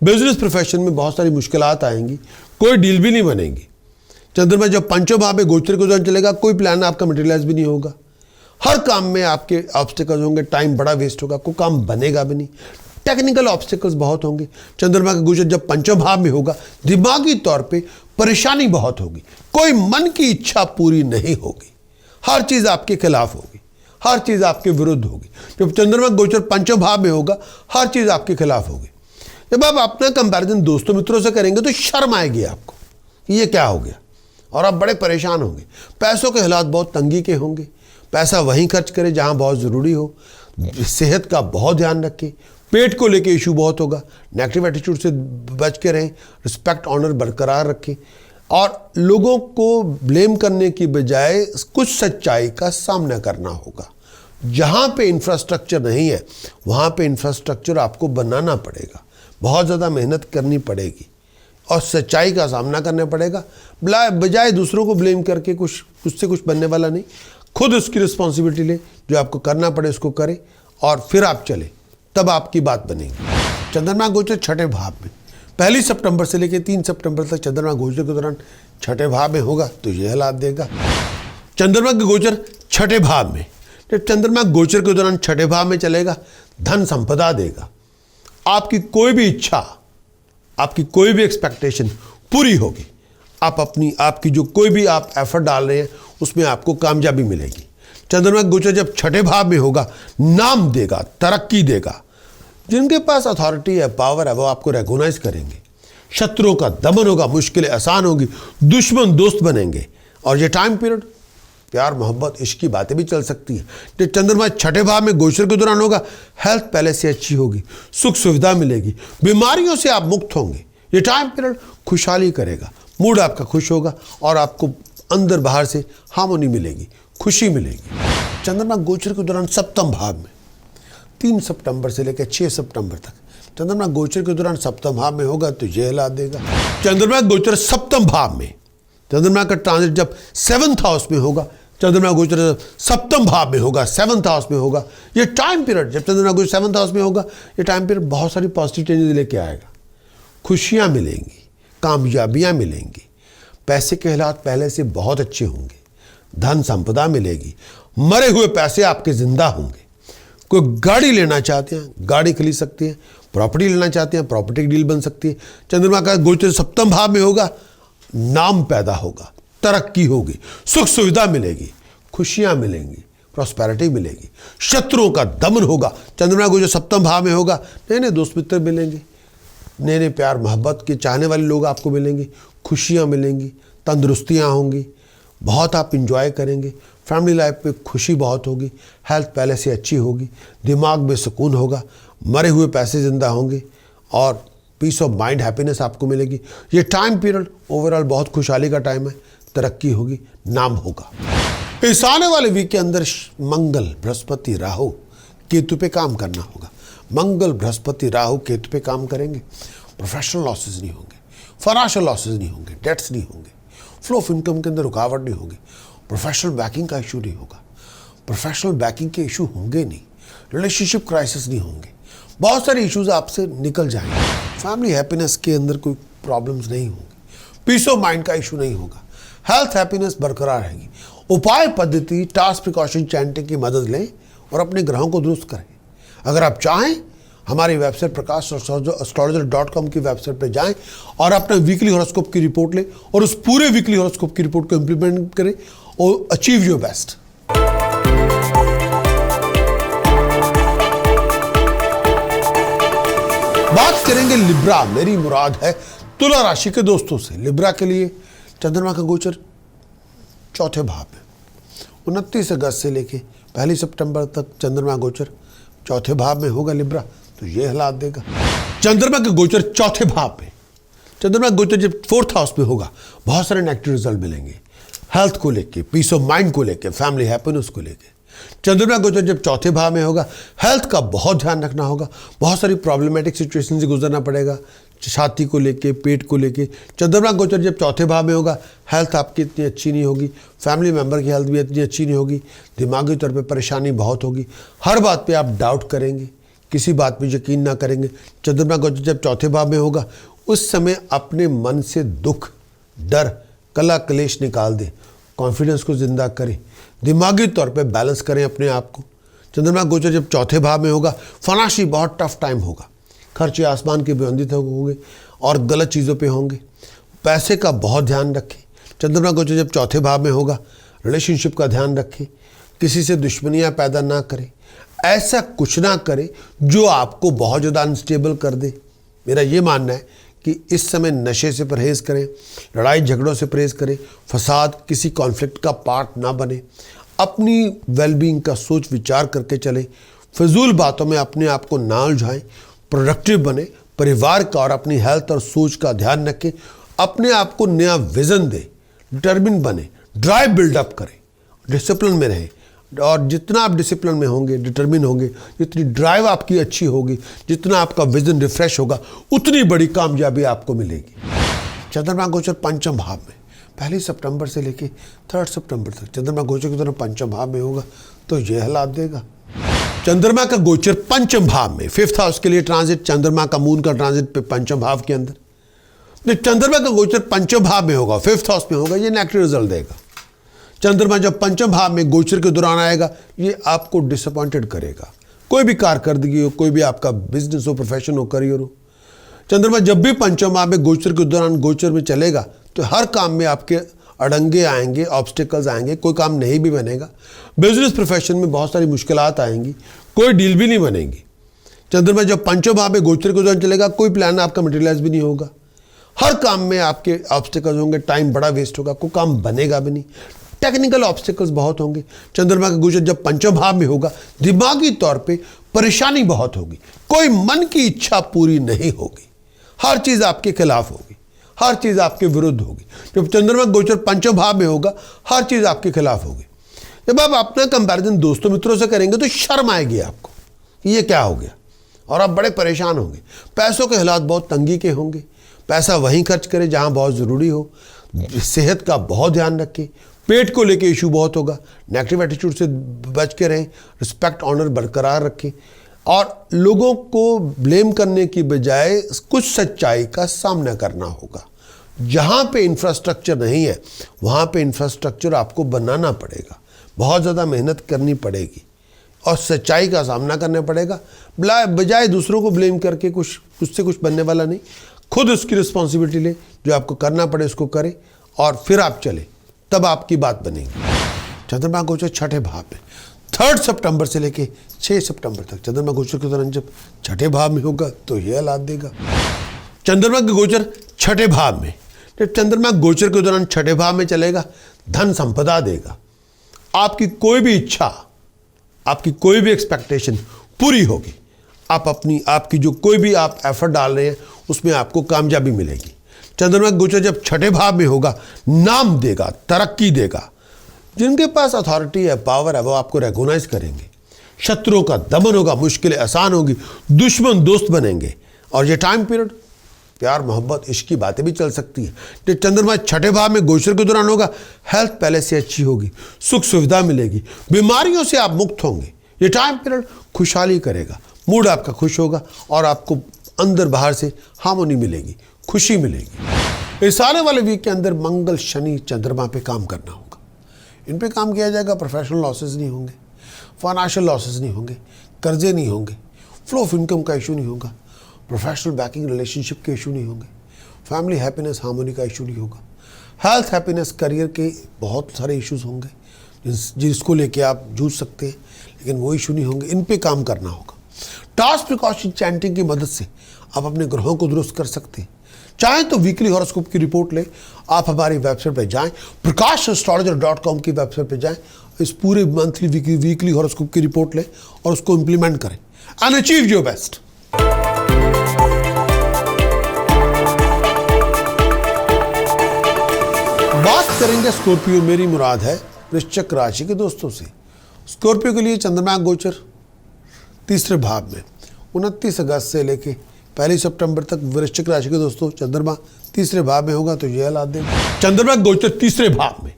बिजनेस प्रोफेशन में बहुत सारी मुश्किलात आएंगी, कोई डील भी नहीं बनेगी। चंद्रमा जब पंचम भाव में गोचर के दौरान चलेगा, कोई प्लान आपका मटेरियलाइज भी नहीं होगा, हर काम में आपके ऑब्स्टिकल्स होंगे, टाइम बड़ा वेस्ट होगा, कोई काम बनेगा भी नहीं, टेक्निकल ऑब्स्टिकल्स बहुत होंगे। चंद्रमा का गोचर जब पंचम भाव में होगा, दिमागी तौर पे परेशानी बहुत होगी, कोई मन की इच्छा पूरी नहीं होगी, हर चीज़ आपके खिलाफ होगी, हर चीज़ आपके विरुद्ध होगी। जब चंद्रमा गोचर पंचम भाव में होगा, हर चीज़ आपके खिलाफ होगी। जब आप अपना कंपैरिजन दोस्तों मित्रों से करेंगे तो शर्म आएगी आपको, ये क्या हो गया, और आप बड़े परेशान होंगे। पैसों के हालात बहुत तंगी के होंगे, पैसा वहीं खर्च करें जहाँ बहुत ज़रूरी हो। सेहत का बहुत ध्यान रखें, पेट को लेके इशू बहुत होगा, नेगेटिव एटीट्यूड से बच के रहें, रिस्पेक्ट ऑनर बरकरार रखें और लोगों को ब्लेम करने की बजाय कुछ सच्चाई का सामना करना होगा। जहाँ पे इंफ्रास्ट्रक्चर नहीं है वहाँ पे इंफ्रास्ट्रक्चर आपको बनाना पड़ेगा, बहुत ज़्यादा मेहनत करनी पड़ेगी और सच्चाई का सामना करना पड़ेगा। बजाय दूसरों को ब्लेम करके उससे कुछ बनने वाला नहीं, खुद उसकी रिस्पॉन्सिबिलिटी ले, जो आपको करना पड़े उसको करें और फिर आप चले, तब आपकी बात बनेगी। चंद्रमा गोचर छठे भाव में 1 सितंबर से लेकर 3 सितंबर तक चंद्रमा गोचर के दौरान छठे भाव में होगा तो ये हालात देगा। चंद्रमा का गोचर छठे भाव में, जब चंद्रमा गोचर के दौरान छठे भाव में चलेगा, धन संपदा देगा, आपकी कोई भी इच्छा, आपकी कोई भी एक्सपेक्टेशन पूरी होगी। आपकी जो कोई भी आप एफर्ट डाल रहे हैं उसमें आपको कामयाबी मिलेगी। चंद्रमा का गोचर जब छठे भाव में होगा, नाम देगा, तरक्की देगा। जिनके पास अथॉरिटी है, पावर है, वो आपको रिकॉग्नाइज करेंगे। शत्रुओं का दमन होगा, मुश्किलें आसान होगी, दुश्मन दोस्त बनेंगे। और ये टाइम पीरियड प्यार, मोहब्बत, इश्क की बातें भी चल सकती हैं। जो चंद्रमा छठे भाव में गोचर के दौरान होगा, हेल्थ पहले से अच्छी होगी, सुख सुविधा मिलेगी, बीमारियों से आप मुक्त होंगे। ये टाइम पीरियड खुशहाली करेगा, मूड आपका खुश होगा और आपको अंदर बाहर से हार्मोनी मिलेगी, खुशी मिलेगी। चंद्रमा गोचर के दौरान सप्तम भाव में 3 सितंबर से लेकर 6 सितंबर तक चंद्रमा गोचर के दौरान सप्तम भाव में होगा तो यह हिला देगा। चंद्रमा गोचर सप्तम भाव में, चंद्रमा का ट्रांजिट जब 7th हाउस में होगा, चंद्रमा गोचर सप्तम भाव में होगा, 7th हाउस में होगा, ये टाइम पीरियड जब चंद्रमा गोचर 7th हाउस में होगा, ये टाइम पीरियड बहुत सारी पॉजिटिव चेंजेस लेके आएगा। खुशियां मिलेंगी, कामयाबियां मिलेंगी, पैसे के हालात पहले से बहुत अच्छे होंगे, धन संपदा मिलेगी, मरे हुए पैसे आपके जिंदा होंगे। कोई गाड़ी लेना चाहते हैं, गाड़ी खरीद सकते हैं, प्रॉपर्टी लेना चाहते हैं, प्रॉपर्टी की डील बन सकती है। चंद्रमा का गोचर सप्तम भाव में होगा, नाम पैदा होगा, तरक्की होगी, सुख सुविधा मिलेगी, खुशियां मिलेंगी, प्रॉस्पेरिटी मिलेगी, शत्रुओं का दमन होगा। चंद्रमा गोचर सप्तम भाव में होगा, नए नए दोस्त मित्र मिलेंगे, नए नए प्यार मोहब्बत के चाहने वाले लोग आपको मिलेंगे, खुशियां मिलेंगी, तंदुरुस्तियां होंगी, बहुत आप इंजॉय करेंगे, फैमिली लाइफ पे खुशी बहुत होगी, हेल्थ पहले से अच्छी होगी, दिमाग में सुकून होगा, मरे हुए पैसे जिंदा होंगे और पीस ऑफ माइंड, हैप्पीनेस आपको मिलेगी। ये टाइम पीरियड ओवरऑल बहुत खुशहाली का टाइम है, तरक्की होगी, नाम होगा। इस आने वाले वीक के अंदर मंगल, बृहस्पति, राहु, केतु पे काम करना होगा। मंगल, बृहस्पति, राहु, केतु पे काम करेंगे, प्रोफेशनल लॉसेज नहीं होंगे, फाइनेंशियल लॉसेज नहीं होंगे, डेट्स नहीं होंगे, फ्लो ऑफ इनकम के अंदर रुकावट नहीं होगी, प्रोफेशनल बैकिंग का इशू नहीं होगा, प्रोफेशनल बैकिंग के इशू होंगे नहीं, रिलेशनशिप क्राइसिस नहीं होंगे, बहुत सारे इश्यूज आपसे निकल जाएंगे, फैमिली हैप्पीनेस के अंदर कोई प्रॉब्लम्स नहीं होंगी, पीस ऑफ माइंड का इशू नहीं होगा, हेल्थ हैप्पीनेस बरकरार रहेगी। उपाय पद्धति, टास्क, प्रिकॉशन, चैंटिंग की मदद लें और अपने ग्रहों को दुरुस्त करें। अगर आप चाहें हमारी वेबसाइट प्रकाश.astrologer.com की वेबसाइट पर जाएं और अपना वीकली हॉरोस्कोप की रिपोर्ट लें और उस पूरे वीकली हॉरोस्कोप की रिपोर्ट को इंप्लीमेंट करें और अचीव योर बेस्ट। बात करेंगे लिब्रा, मेरी मुराद है तुला राशि के दोस्तों से। लिब्रा के लिए चंद्रमा का गोचर चौथे भाव में 29 अगस्त से लेके 1 सितंबर तक चंद्रमा गोचर चौथे भाव में होगा लिब्रा, तो ये हालात देगा। चंद्रमा का गोचर चौथे भाव में, चंद्रमा का गोचर जब 4th हाउस में होगा, बहुत सारे नेगेटिव रिजल्ट मिलेंगे, हेल्थ को लेके, पीस ऑफ माइंड को लेके, फैमिली हैप्पीनेस को लेके। चंद्रमा गोचर जब चौथे भाव में होगा, हेल्थ का बहुत ध्यान रखना होगा, बहुत सारी प्रॉब्लमेटिक सिचुएशन से गुजरना पड़ेगा, छाती को लेके, पेट को लेके। चंद्रमा गोचर जब चौथे भाव में होगा, हेल्थ आपकी इतनी अच्छी नहीं होगी, फैमिली मेंबर की हेल्थ भी इतनी अच्छी नहीं होगी, दिमागी तौर पे परेशानी बहुत होगी, हर बात पे आप डाउट करेंगे, किसी बात पे यकीन ना करेंगे। चंद्रमा गोचर जब चौथे भाव में होगा, उस समय अपने मन से दुख, डर, कला कलेश निकाल दें, कॉन्फिडेंस को जिंदा करें, दिमागी तौर पे बैलेंस करें अपने आप को। चंद्रमा गोचर जब चौथे भाव में होगा, फाइनेंशियली बहुत टफ टाइम होगा, खर्चे आसमान के बुलंदी होंगे और गलत चीज़ों पे होंगे, पैसे का बहुत ध्यान रखें। चंद्रमा गोचर जब चौथे भाव में होगा, रिलेशनशिप का ध्यान रखें, किसी से दुश्मनियां पैदा ना करें, ऐसा कुछ ना करें जो आपको बहुत ज़्यादा अनस्टेबल कर दे। मेरा ये मानना है कि इस समय नशे से परहेज़ करें, लड़ाई झगड़ों से परहेज़ करें, फसाद, किसी कॉन्फ्लिक्ट का पार्ट ना बने, अपनी वेलबींग का सोच विचार करके चलें, फजूल बातों में अपने आप को ना उलझाएं, प्रोडक्टिव बने, परिवार का और अपनी हेल्थ और सोच का ध्यान रखें, अपने आप को नया विज़न दें, डिटर्मिन बने, ड्राइव बिल्डअप करें, डिसिप्लिन में रहें। और जितना आप डिसिप्लिन में होंगे, डिटर्मिन होंगे, जितनी ड्राइव आपकी अच्छी होगी, जितना आपका विजन रिफ्रेश होगा, उतनी बड़ी कामयाबी आपको मिलेगी। चंद्रमा गोचर पंचम भाव में 1 सितंबर से लेके 3 सितंबर तक चंद्रमा गोचर के दौरान पंचम भाव में होगा, तो यह हालात देगा। चंद्रमा का गोचर पंचम भाव में, 5th हाउस के लिए ट्रांजिट, चंद्रमा का मून का ट्रांजिट पे पंचम भाव के अंदर। चंद्रमा का गोचर पंचम भाव में होगा, 5th हाउस में होगा, ये नेगेटिव रिजल्ट देगा। चंद्रमा जब पंचम भाव में गोचर के दौरान आएगा, ये आपको डिसअपॉइंटेड करेगा, कोई भी कारकर्दगी हो, कोई भी आपका बिजनेस हो, प्रोफेशन हो, करियर हो। चंद्रमा जब भी पंचम भाव में गोचर के दौरान गोचर में चलेगा, तो हर काम में आपके अड़ंगे आएंगे, ऑब्स्टिकल्स आएंगे, कोई काम नहीं भी बनेगा। बिजनेस प्रोफेशन में बहुत सारी मुश्किलात आएंगी, कोई डील भी नहीं बनेगी। चंद्रमा जब पंचम भाव में गोचर के दौरान चलेगा, कोई प्लान आपका मटेरियलाइज भी नहीं होगा। हर काम में आपके ऑब्स्टिकल्स होंगे, टाइम बड़ा वेस्ट होगा, कोई काम बनेगा भी नहीं। टेक्निकल ऑब्स्टिकल्स बहुत होंगे। चंद्रमा का गोचर जब पंचम भाव में होगा, दिमागी तौर पे परेशानी बहुत होगी, कोई मन की इच्छा पूरी नहीं होगी, हर चीज़ आपके खिलाफ होगी, हर चीज़ आपके विरुद्ध होगी। जब चंद्रमा गोचर पंचम भाव में होगा, हर चीज़ आपके खिलाफ होगी। जब आप अपना कंपैरिजन दोस्तों मित्रों से करेंगे तो शर्म आएगी आपको कि ये क्या हो गया, और आप बड़े परेशान होंगे। पैसों के हालात बहुत तंगी के होंगे, पैसा वहीं खर्च करें जहां बहुत ज़रूरी हो। सेहत का बहुत ध्यान रखें, पेट को लेके इशू बहुत होगा, नेगेटिव एटीट्यूड से बच के रहें, रिस्पेक्ट ऑनर बरकरार रखें, और लोगों को ब्लेम करने की बजाय कुछ सच्चाई का सामना करना होगा। जहाँ पे इंफ्रास्ट्रक्चर नहीं है वहाँ पे इंफ्रास्ट्रक्चर आपको बनाना पड़ेगा, बहुत ज़्यादा मेहनत करनी पड़ेगी और सच्चाई का सामना करना पड़ेगा। बजाय दूसरों को ब्लेम करके उससे कुछ बनने वाला नहीं। खुद उसकी रिस्पॉन्सिबिलिटी ले, जो आपको करना पड़े उसको करें और फिर आप चले, तब आपकी बात बनेगी। चंद्रमा गोचर छठे भाव में 3 सितंबर से लेके 6 सितंबर तक चंद्रमा गोचर के दौरान जब छठे भाव में होगा तो ये हालात देगा। चंद्रमा के गोचर छठे भाव में, जब चंद्रमा गोचर के दौरान छठे भाव में चलेगा, धन संपदा देगा। आपकी कोई भी इच्छा, आपकी कोई भी एक्सपेक्टेशन पूरी होगी। आपकी जो कोई भी आप एफर्ट डाल रहे हैं उसमें आपको कामयाबी मिलेगी। चंद्रमा गोचर जब छठे भाव में होगा, नाम देगा, तरक्की देगा। जिनके पास अथॉरिटी है, पावर है, वो आपको रिकॉग्नाइज करेंगे। शत्रुओं का दमन होगा, मुश्किलें आसान होगी, दुश्मन दोस्त बनेंगे। और ये टाइम पीरियड प्यार मोहब्बत इश्क की बातें भी चल सकती है। जो चंद्रमा छठे भाव में गोचर के दौरान होगा, हेल्थ पहले से अच्छी होगी, सुख सुविधा मिलेगी, बीमारियों से आप मुक्त होंगे। ये टाइम पीरियड खुशहाली करेगा, मूड आपका खुश होगा और आपको अंदर बाहर से हार्मोनी मिलेगी, खुशी मिलेगी। इस आने वाले वीक के अंदर मंगल शनि चंद्रमा पे काम करना होगा। इन पे काम किया जाएगा, प्रोफेशनल लॉसेस नहीं होंगे, फाइनेंशियल लॉसेस नहीं होंगे, कर्जे नहीं होंगे, फ्लो ऑफ इनकम का इशू नहीं होगा, प्रोफेशनल बैकिंग रिलेशनशिप के इशू नहीं होंगे, फैमिली हैप्पीनेस हार्मोनी का इशू नहीं होगा, हेल्थ हैप्पीनेस करियर के बहुत सारे इश्यूज होंगे जिसको लेके आप जूझ सकते हैं, लेकिन वो इशू नहीं होंगे। इन पे काम करना होगा। टास्क प्रिकॉशन चैंटिंग की मदद से आप अपने ग्रहों को दुरुस्त कर सकते हैं। चाहें तो वीकली हॉरोस्कोप की रिपोर्ट ले, आप हमारी वेबसाइट पर जाएं, prakash.astrologer.com की वेबसाइट पर जाएं, इस पूरे मंथली वीकली हॉरोस्कोप की रिपोर्ट लें और उसको इंप्लीमेंट करें एंड अचीव योर बेस्ट। बात करेंगे स्कॉर्पियो, मेरी मुराद है वृश्चिक राशि के दोस्तों से। स्कॉर्पियो के लिए चंद्रमा गोचर तीसरे भाव में 29 अगस्त से लेके 1 सितंबर तक वृश्चिक राशि के दोस्तों चंद्रमा तीसरे भाव में होगा तो यह हालात देगा। चंद्रमा गोचर तीसरे भाव में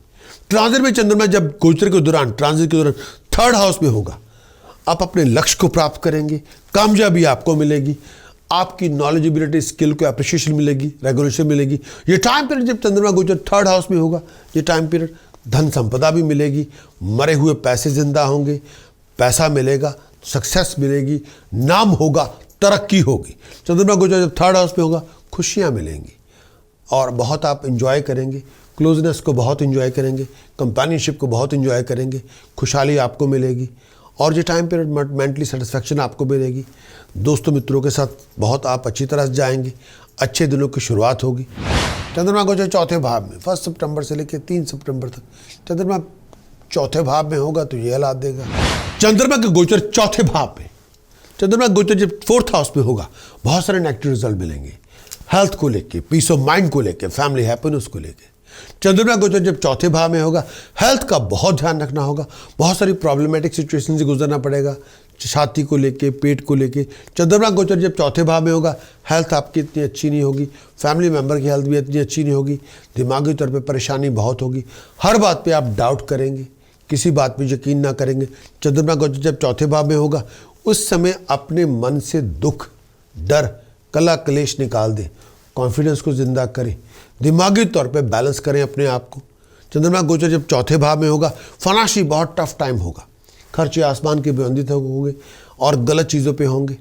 ट्रांजिट में, चंद्रमा जब गोचर के दौरान ट्रांजिट के दौरान 3rd हाउस में होगा, आप अपने लक्ष्य को प्राप्त करेंगे, कामयाबी आपको मिलेगी, आपकी नॉलेजेबिलिटी स्किल को अप्रिशिएशन मिलेगी, रेगुलेशन मिलेगी। ये टाइम पीरियड जब चंद्रमा गोचर 3rd हाउस में होगा, ये टाइम पीरियड धन संपदा भी मिलेगी, मरे हुए पैसे जिंदा होंगे, पैसा मिलेगा, सक्सेस मिलेगी, नाम होगा, तरक्की होगी। चंद्रमा गोचर जब 3rd हाउस में होगा, खुशियाँ मिलेंगी और बहुत आप इंजॉय करेंगे, क्लोजनेस को बहुत इंजॉय करेंगे, कंपेनियनशिप को बहुत इंजॉय करेंगे, खुशहाली आपको मिलेगी और ये टाइम पीरियड मेंटली सेटिस्फैक्शन आपको मिलेगी। दोस्तों मित्रों के साथ बहुत आप अच्छी तरह से जाएंगे, अच्छे दिनों की शुरुआत होगी। चंद्रमा गोचर चौथे भाव में 1 सितंबर से लेकर 3 सितंबर तक चंद्रमा चौथे भाव में होगा तो ये हालात देगा। चंद्रमा के गोचर चौथे भाव में, चंद्रमा गोचर जब 4th हाउस में होगा, बहुत सारे नेगेटिव रिजल्ट मिलेंगे, हेल्थ को लेके, पीस ऑफ माइंड को लेके, फैमिली हैप्पीनेस को लेके। चंद्रमा गोचर जब चौथे भाव में होगा, हेल्थ का बहुत ध्यान रखना होगा, बहुत सारी प्रॉब्लमेटिक सिचुएशन से गुजरना पड़ेगा, छाती को लेके, पेट को लेके। चंद्रमा गोचर जब चौथे भाव में होगा, हेल्थ आपकी इतनी अच्छी नहीं होगी, फैमिली मेम्बर की हेल्थ भी इतनी अच्छी नहीं होगी, दिमागी तौर पे परेशानी बहुत होगी, हर बात पे आप डाउट करेंगे, किसी बात पे यकीन ना करेंगे। चंद्रमा गोचर जब चौथे भाव में होगा, उस समय अपने मन से दुख, डर, कला कलेश निकाल दें, कॉन्फिडेंस को जिंदा करें, दिमागी तौर पे बैलेंस करें अपने आप को। चंद्रमा गोचर जब चौथे भाव में होगा, फाइनेंशियली बहुत टफ टाइम होगा, खर्चे आसमान के बुलंदित होंगे और गलत चीज़ों पे होंगे,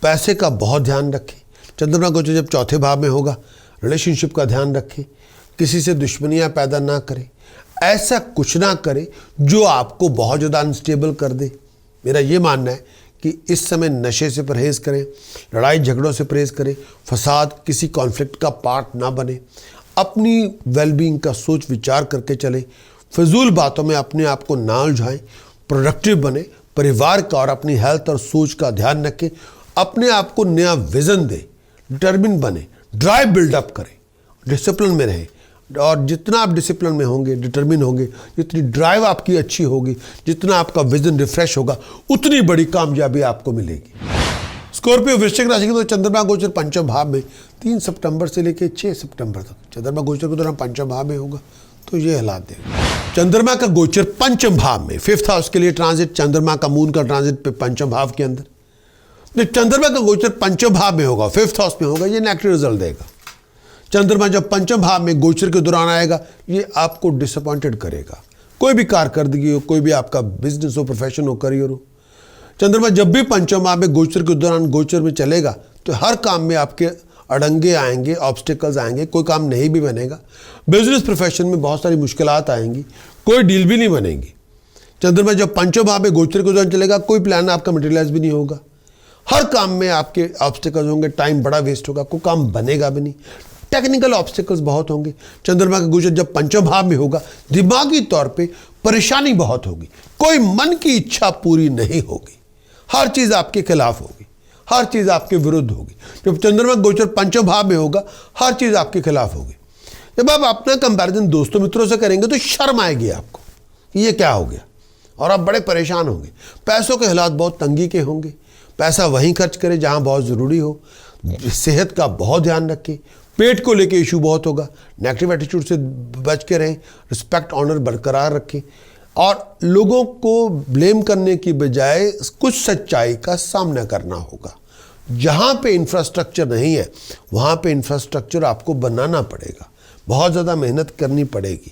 पैसे का बहुत ध्यान रखें। चंद्रमा गोचर जब चौथे भाव में होगा, रिलेशनशिप का ध्यान रखें, किसी से दुश्मनियां पैदा ना करें, ऐसा कुछ ना करें जो आपको बहुत ज़्यादा अनस्टेबल कर दे। मेरा ये मानना है कि इस समय नशे से परहेज़ करें, लड़ाई झगड़ों से परहेज़ करें, फसाद किसी कॉन्फ्लिक्ट का पार्ट ना बने, अपनी वेलबींग का सोच विचार करके चलें, फजूल बातों में अपने आप को ना उलझाएं, प्रोडक्टिव बने, परिवार का और अपनी हेल्थ और सोच का ध्यान रखें, अपने आप को नया विज़न दें, डिटर्मिन बने, ड्राइव बिल्डअप करें, डिसिप्लिन में रहें। और जितना आप डिसिप्लिन में होंगे, डिटर्मिन होंगे, जितनी ड्राइव आपकी अच्छी होगी, जितना आपका विजन रिफ्रेश होगा, उतनी बड़ी कामयाबी आपको मिलेगी। स्कॉर्पियो वृश्चिक राशि के तो चंद्रमा गोचर पंचम भाव में 3 सितंबर से लेकर 6 सितंबर तक चंद्रमा गोचर के दौरान पंचम भाव में होगा, तो ये हालात देगा। चंद्रमा का गोचर पंचम भाव में 5th हाउस के लिए ट्रांजिट, चंद्रमा का मून का ट्रांजिट पे पंचम भाव के अंदर। चंद्रमा का गोचर पंचम भाव में होगा, 5th हाउस में होगा, ये नेगेटिव रिजल्ट देगा। चंद्रमा जब पंचम भाव में गोचर के दौरान आएगा, ये आपको डिसअपॉइंटेड करेगा। कोई भी कारकर्दगी हो, कोई भी आपका बिजनेस हो, प्रोफेशन हो, करियर हो, चंद्रमा जब भी पंचम भाव में गोचर के दौरान गोचर में चलेगा तो हर काम में आपके अड़ंगे आएंगे, ऑब्स्टिकल्स आएंगे, कोई काम नहीं भी बनेगा। बिजनेस प्रोफेशन में बहुत सारी मुश्किलात आएंगी, कोई डील भी नहीं बनेगी। चंद्रमा जब पंचम भाव में गोचर के दौरान चलेगा, कोई प्लान आपका मटेरियलाइज भी नहीं होगा, हर काम में आपके ऑब्स्टिकल्स होंगे, टाइम बड़ा वेस्ट होगा, कोई काम बनेगा भी नहीं, टेक्निकल ऑब्स्टिकल्स बहुत होंगे। चंद्रमा का गोचर जब पंचम भाव में होगा, दिमागी तौर पे परेशानी बहुत होगी, कोई मन की इच्छा पूरी नहीं होगी, हर चीज़ आपके खिलाफ होगी, हर चीज़ आपके विरुद्ध होगी। जब चंद्रमा गोचर पंचम भाव में होगा, हर चीज़ आपके खिलाफ होगी। जब आप अपना कंपैरिजन दोस्तों मित्रों से करेंगे तो शर्म आएगी आपको, ये क्या हो गया, और आप बड़े परेशान होंगे। पैसों के हालात बहुत तंगी के होंगे, पैसा वहीं खर्च करें जहाँ बहुत ज़रूरी हो, सेहत का बहुत ध्यान रखें, पेट को लेके इशू बहुत होगा, नेगेटिव एटीट्यूड से बच के रहें, रिस्पेक्ट ऑनर बरकरार रखें, और लोगों को ब्लेम करने की बजाय कुछ सच्चाई का सामना करना होगा। जहाँ पे इंफ्रास्ट्रक्चर नहीं है, वहाँ पे इंफ्रास्ट्रक्चर आपको बनाना पड़ेगा, बहुत ज़्यादा मेहनत करनी पड़ेगी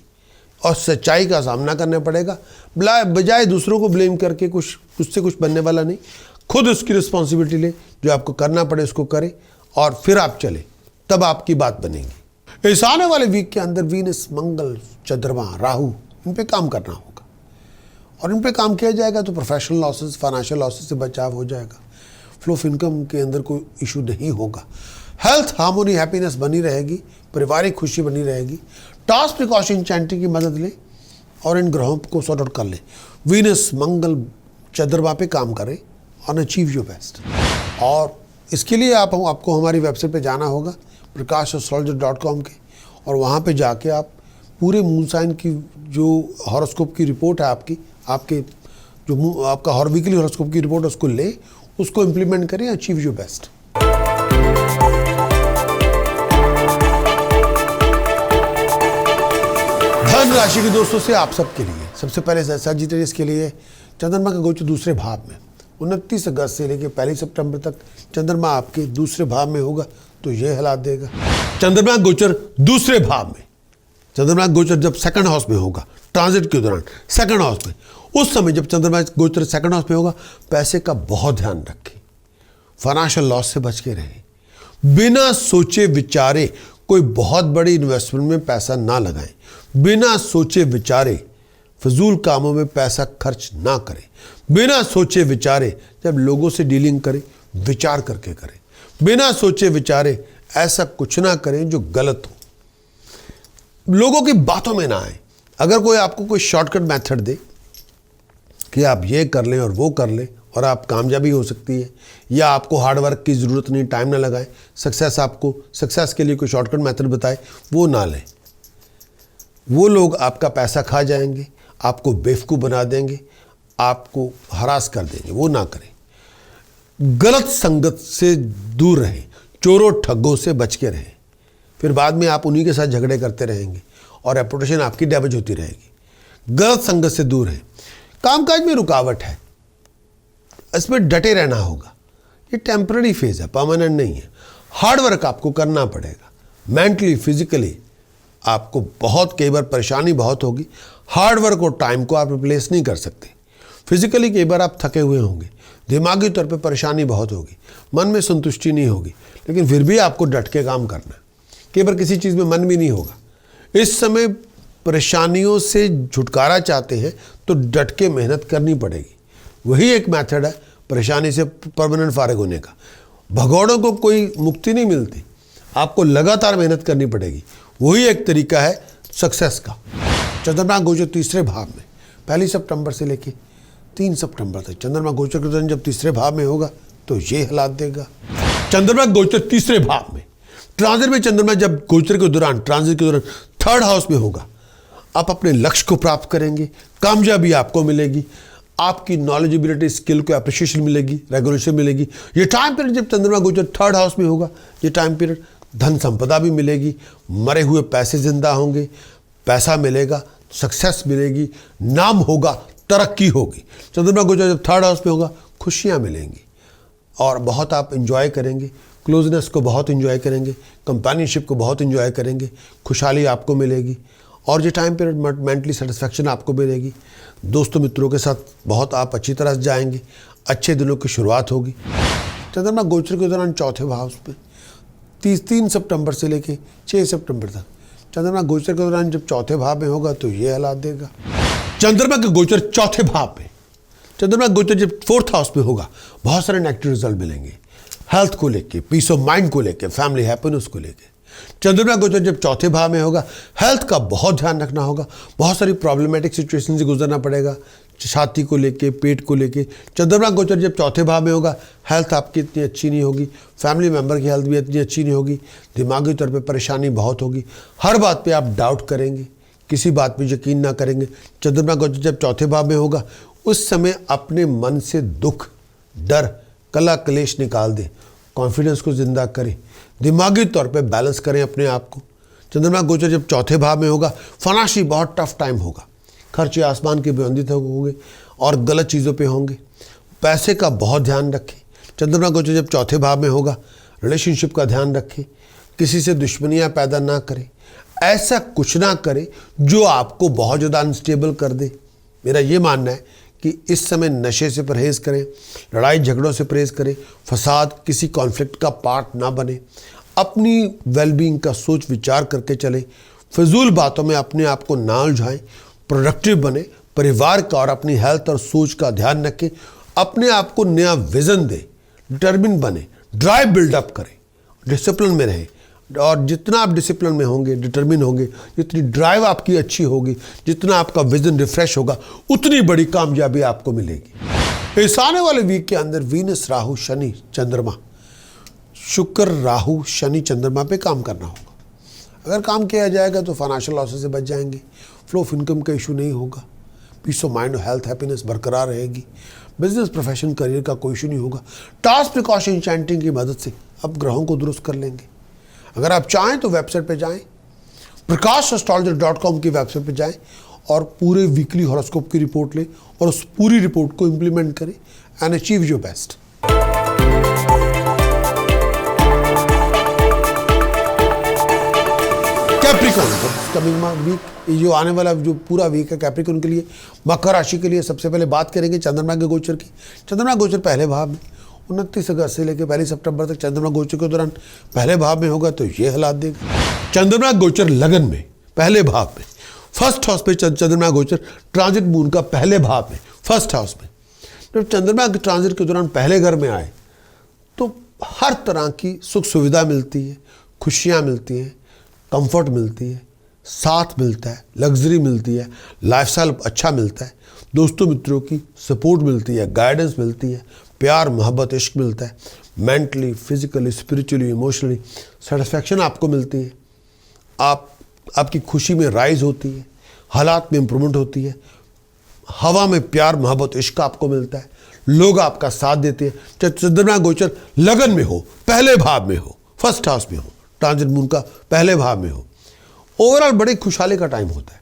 और सच्चाई का सामना करना पड़ेगा। बजाय दूसरों को ब्लेम करके उससे कुछ बनने वाला नहीं, खुद उसकी रिस्पॉन्सिबिलिटी ले, जो आपको करना पड़े उसको करें और फिर आप चलें, तब आपकी बात बनेगी। इस आने वाले वीक के अंदर वीनस, मंगल, चंद्रमा, राहु, इन पे काम करना होगा, और इन पे काम किया जाएगा तो प्रोफेशनल लॉसेस, फाइनेंशियल लॉसेस से बचाव हो जाएगा, फ्लो ऑफ इनकम के अंदर कोई इशू नहीं होगा, हेल्थ हार्मोनी, हैप्पीनेस बनी रहेगी, पारिवारिक खुशी बनी रहेगी। टास्क प्रिकॉशन चैंटिंग की मदद लें और इन ग्रहों को सॉर्ट आउट कर लें। वीनस, मंगल, चंद्रमा पे काम करें और अचीव योर बेस्ट। और इसके लिए आपको हमारी वेबसाइट पे जाना होगा, prakash.astrologer.com के, और वहाँ पे जाके आप पूरे मून साइन की जो हॉरोस्कोप की रिपोर्ट है आपके जो आपका हर वीकली हॉरोस्कोप की रिपोर्ट उसको ले, उसको इम्प्लीमेंट करें, अचीव योर बेस्ट। धन राशि के दोस्तों से आप सबके लिए सबसे पहले सजिटेरियस के लिए चंद्रमा का गोचर दूसरे भाव में 29 अगस्त से लेकर 1 सितंबर तक चंद्रमा आपके दूसरे भाव में होगा, तो यह हालात देगा। चंद्रमा गोचर दूसरे भाव में, चंद्रमा गोचर जब सेकंड हाउस में होगा, ट्रांजिट के दौरान सेकंड हाउस में, उस समय जब चंद्रमा गोचर सेकंड हाउस में होगा, पैसे का बहुत ध्यान रखें, फाइनेंशियल लॉस से बच के रहें, बिना सोचे विचारे कोई बहुत बड़ी इन्वेस्टमेंट में पैसा ना लगाएं, बिना सोचे विचारे फजूल कामों में पैसा खर्च ना करें, बिना सोचे विचारे जब लोगों से डीलिंग करें विचार करके करें, बिना सोचे विचारे ऐसा कुछ ना करें जो गलत हो, लोगों की बातों में ना आए। अगर कोई आपको कोई शॉर्टकट मेथड दे कि आप ये कर लें और वो कर लें और आप कामयाबी हो सकती है, या आपको हार्ड वर्क की ज़रूरत नहीं, टाइम ना लगाएं, सक्सेस के लिए कोई शॉर्टकट मेथड बताए, वो ना लें। वो लोग आपका पैसा खा जाएंगे, आपको बेवकूफ़ बना देंगे, आपको हरास कर देंगे, वो ना करें। गलत संगत से दूर रहें, चोरों ठग्गों से बच के रहें, फिर बाद में आप उन्हीं के साथ झगड़े करते रहेंगे और रेपुटेशन आपकी डैमेज होती रहेगी। गलत संगत से दूर रहें। कामकाज में रुकावट है, इसमें डटे रहना होगा, ये टेम्पररी फेज है, परमानेंट नहीं है। हार्ड वर्क आपको करना पड़ेगा, मेंटली फिजिकली आपको कई बार परेशानी बहुत होगी। हार्ड वर्क और टाइम को आप रिप्लेस नहीं कर सकते। फिजिकली कई बार आप थके हुए होंगे, दिमागी तौर पे परेशानी बहुत होगी, मन में संतुष्टि नहीं होगी, लेकिन फिर भी आपको डट के काम करना है। कई बार किसी चीज़ में मन भी नहीं होगा, इस समय परेशानियों से छुटकारा चाहते हैं तो डट के मेहनत करनी पड़ेगी। वही एक मेथड है परेशानी से परमानेंट फारिग होने का। भगौड़ों को कोई मुक्ति नहीं मिलती, आपको लगातार मेहनत करनी पड़ेगी। वही एक तरीका है सक्सेस का। चंद्रमा गोचर तीसरे भाव में 1 सितंबर से लेके 3 सितंबर तक। चंद्रमा गोचर के दौरान जब तीसरे भाव में होगा तो ये हालात देगा। चंद्रमा गोचर तीसरे भाव में ट्रांजिट में, चंद्रमा जब गोचर के दौरान ट्रांजिट के दौरान 3rd हाउस में होगा, आप अपने लक्ष्य को प्राप्त करेंगे, कामयाबी आपको मिलेगी, आपकी नॉलेजेबिलिटी स्किल को अप्रिशिएशन मिलेगी, रेगुलेशन मिलेगी। ये टाइम पीरियड जब चंद्रमा गोचर 3rd हाउस में होगा, ये टाइम पीरियड धन संपदा भी मिलेगी, मरे हुए पैसे जिंदा होंगे, पैसा मिलेगा, सक्सेस मिलेगी, नाम होगा, तरक्की होगी। चंद्रमा गोचर जब 3rd हाउस में होगा, खुशियाँ मिलेंगी और बहुत आप इंजॉय करेंगे, क्लोजनेस को बहुत इंजॉय करेंगे, कंपेनियनशिप को बहुत इंजॉय करेंगे, खुशहाली आपको मिलेगी और ये टाइम पीरियड मेंटली सेटिस्फैक्शन आपको मिलेगी। दोस्तों मित्रों के साथ बहुत आप अच्छी तरह से जाएंगे, अच्छे दिनों की शुरुआत होगी। चंद्रमा गोचर के दौरान 4थे भाव में 3 सितंबर से लेके 6 सितंबर तक। चंद्रमा गोचर के दौरान जब 4थे भाव में होगा तो ये हालात देगा। चंद्रमा का गोचर 4थे भाव में, चंद्रमा गोचर जब 4th हाउस में होगा, बहुत सारे नेगेटिव रिजल्ट मिलेंगे, हेल्थ को लेके, पीस ऑफ माइंड को लेके, फैमिली हैप्पीनेस को लेके। चंद्रमा गोचर जब 4थे भाव में होगा, हेल्थ का बहुत ध्यान रखना होगा, बहुत सारी प्रॉब्लमेटिक सिचुएशन से गुजरना पड़ेगा, छाती को लेके, पेट को लेके। चंद्रमा गोचर जब 4थे भाव में होगा, हेल्थ आपकी इतनी अच्छी नहीं होगी, फैमिली मेम्बर की हेल्थ भी इतनी अच्छी नहीं होगी, दिमागी तौर पे परेशानी बहुत होगी, हर बात पे आप डाउट करेंगे, किसी बात पे यकीन ना करेंगे। चंद्रमा गोचर जब 4थे भाव में होगा, उस समय अपने मन से दुख, डर, कला कलेश निकाल दें, कॉन्फिडेंस को जिंदा करें, दिमागी तौर पे बैलेंस करें अपने आप को। चंद्रमा गोचर जब 4थे भाव में होगा, फाइनेंशियली बहुत टफ टाइम होगा, खर्चे आसमान की बुलंदी तक होंगे और गलत चीज़ों पे होंगे, पैसे का बहुत ध्यान रखें। चंद्रमा गोचर जब 4थे भाव में होगा, रिलेशनशिप का ध्यान रखें, किसी से दुश्मनियाँ पैदा ना करें, ऐसा कुछ ना करें जो आपको बहुत ज़्यादा अनस्टेबल कर दे। मेरा ये मानना है कि इस समय नशे से परहेज़ करें, लड़ाई झगड़ों से परहेज़ करें, फसाद, किसी कॉन्फ्लिक्ट का पार्ट ना बने, अपनी वेलबींग का सोच विचार करके चलें, फिजूल बातों में अपने आप को ना उलझाएं, प्रोडक्टिव बने, परिवार का और अपनी हेल्थ और सोच का ध्यान रखें, अपने आप को नया विज़न दें, डिटर्मिन बने, ड्राइव बिल्डअप करें, डिसिप्लिन में रहें और जितना आप डिसिप्लिन में होंगे, डिटर्मिन होंगे, जितनी ड्राइव आपकी अच्छी होगी, जितना आपका विजन रिफ्रेश होगा, उतनी बड़ी कामयाबी आपको मिलेगी। इस आने वाले वीक के अंदर वीनस, राहु, शनि, चंद्रमा, शुक्र, राहु, शनि, चंद्रमा पे काम करना होगा। अगर काम किया जाएगा तो फाइनेंशियल लॉसेस से बच जाएंगे, फ्लो ऑफ इनकम का इशू नहीं होगा, पीस ऑफ माइंड और हेल्थ हैप्पीनेस बरकरार रहेगी, बिजनेस, प्रोफेशन, करियर का कोई इशू नहीं होगा। टास्क प्रिकॉशन चैंटिंग की मदद से अब ग्रहों को दुरुस्त कर लेंगे। अगर आप चाहें तो वेबसाइट पे जाएं, prakashastrologer.com की वेबसाइट पे जाएं और पूरे वीकली हॉरोस्कोप की रिपोर्ट लें और उस पूरी रिपोर्ट को इम्प्लीमेंट करें and achieve your best. Capricorn coming week, जो आने वाला जो पूरा वीक है कैप्रिकॉर्न के लिए, मकर राशि के लिए सबसे पहले बात करेंगे चंद्रमा के गोचर की। चंद्रमा गोचर पहले भाव में 29 अगस्त से लेकर 1 सितंबर तक चंद्रमा गोचर के दौरान पहले भाव में होगा तो ये हालात देगा। चंद्रमा गोचर लगन में पहले भाव में, 1st हाउस पे चंद्रमा गोचर, ट्रांजिट मून का पहले भाव में, 1st हाउस में। जब चंद्रमा के ट्रांजिट के दौरान पहले घर में आए तो हर तरह की सुख सुविधा मिलती है, खुशियाँ मिलती हैं, कंफर्ट मिलती है, साथ मिलता है, लग्जरी मिलती है, लाइफस्टाइल अच्छा मिलता है, दोस्तों मित्रों की सपोर्ट मिलती है, गाइडेंस मिलती है, प्यार, मोहब्बत, इश्क मिलता है, mentally, physically, spiritually, emotionally satisfaction आपको मिलती है, आपकी खुशी में राइज होती है, हालात में इम्प्रूवमेंट होती है, हवा में प्यार, मोहब्बत, इश्क आपको मिलता है, लोग आपका साथ देते हैं। चाहे चंद्रमा गोचर लगन में हो, पहले भाव में हो, 1st हाउस में हो, ट्रांजिट मून का पहले भाव में हो, ओवरऑल बड़ी खुशहाली का टाइम होता है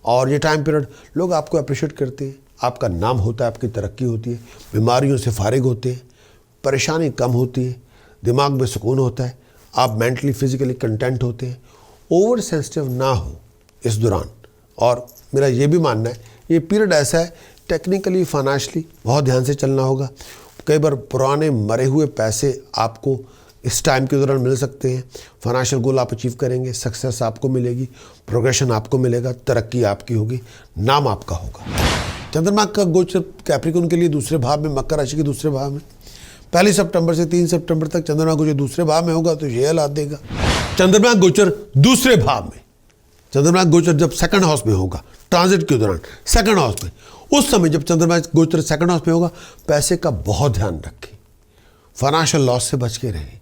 और ये टाइम पीरियड लोग आपको अप्रिशिएट करते हैं, आपका नाम होता है, आपकी तरक्की होती है, बीमारियों से फारिग होते हैं, परेशानी कम होती है, दिमाग में सुकून होता है, आप मेंटली फिजिकली कंटेंट होते हैं, ओवर सेंसिटिव ना हो इस दौरान। और मेरा ये भी मानना है ये पीरियड ऐसा है टेक्निकली, फाइनेंशियली बहुत ध्यान से चलना होगा। कई बार पुराने मरे हुए पैसे आपको इस टाइम के दौरान मिल सकते हैं। फाइनेंशियल गोल आप अचीव करेंगे, सक्सेस आपको मिलेगी, प्रोग्रेशन आपको मिलेगा, तरक्की आपकी होगी, नाम आपका होगा। चंद्रमा का गोचर कैप्रिकॉर्न के लिए दूसरे भाव में, मकर राशि के दूसरे भाव में 1 सितंबर से 3 सितंबर तक चंद्रमा गोचर दूसरे भाव में होगा तो ये हालात देगा। चंद्रमा गोचर दूसरे भाव में, चंद्रमा गोचर जब सेकंड हाउस में होगा ट्रांजिट के दौरान, सेकंड हाउस में, उस समय जब चंद्रमा गोचर सेकंड हाउस में होगा, पैसे का बहुत ध्यान रखें, फाइनेंशियल लॉस से बच के रहें,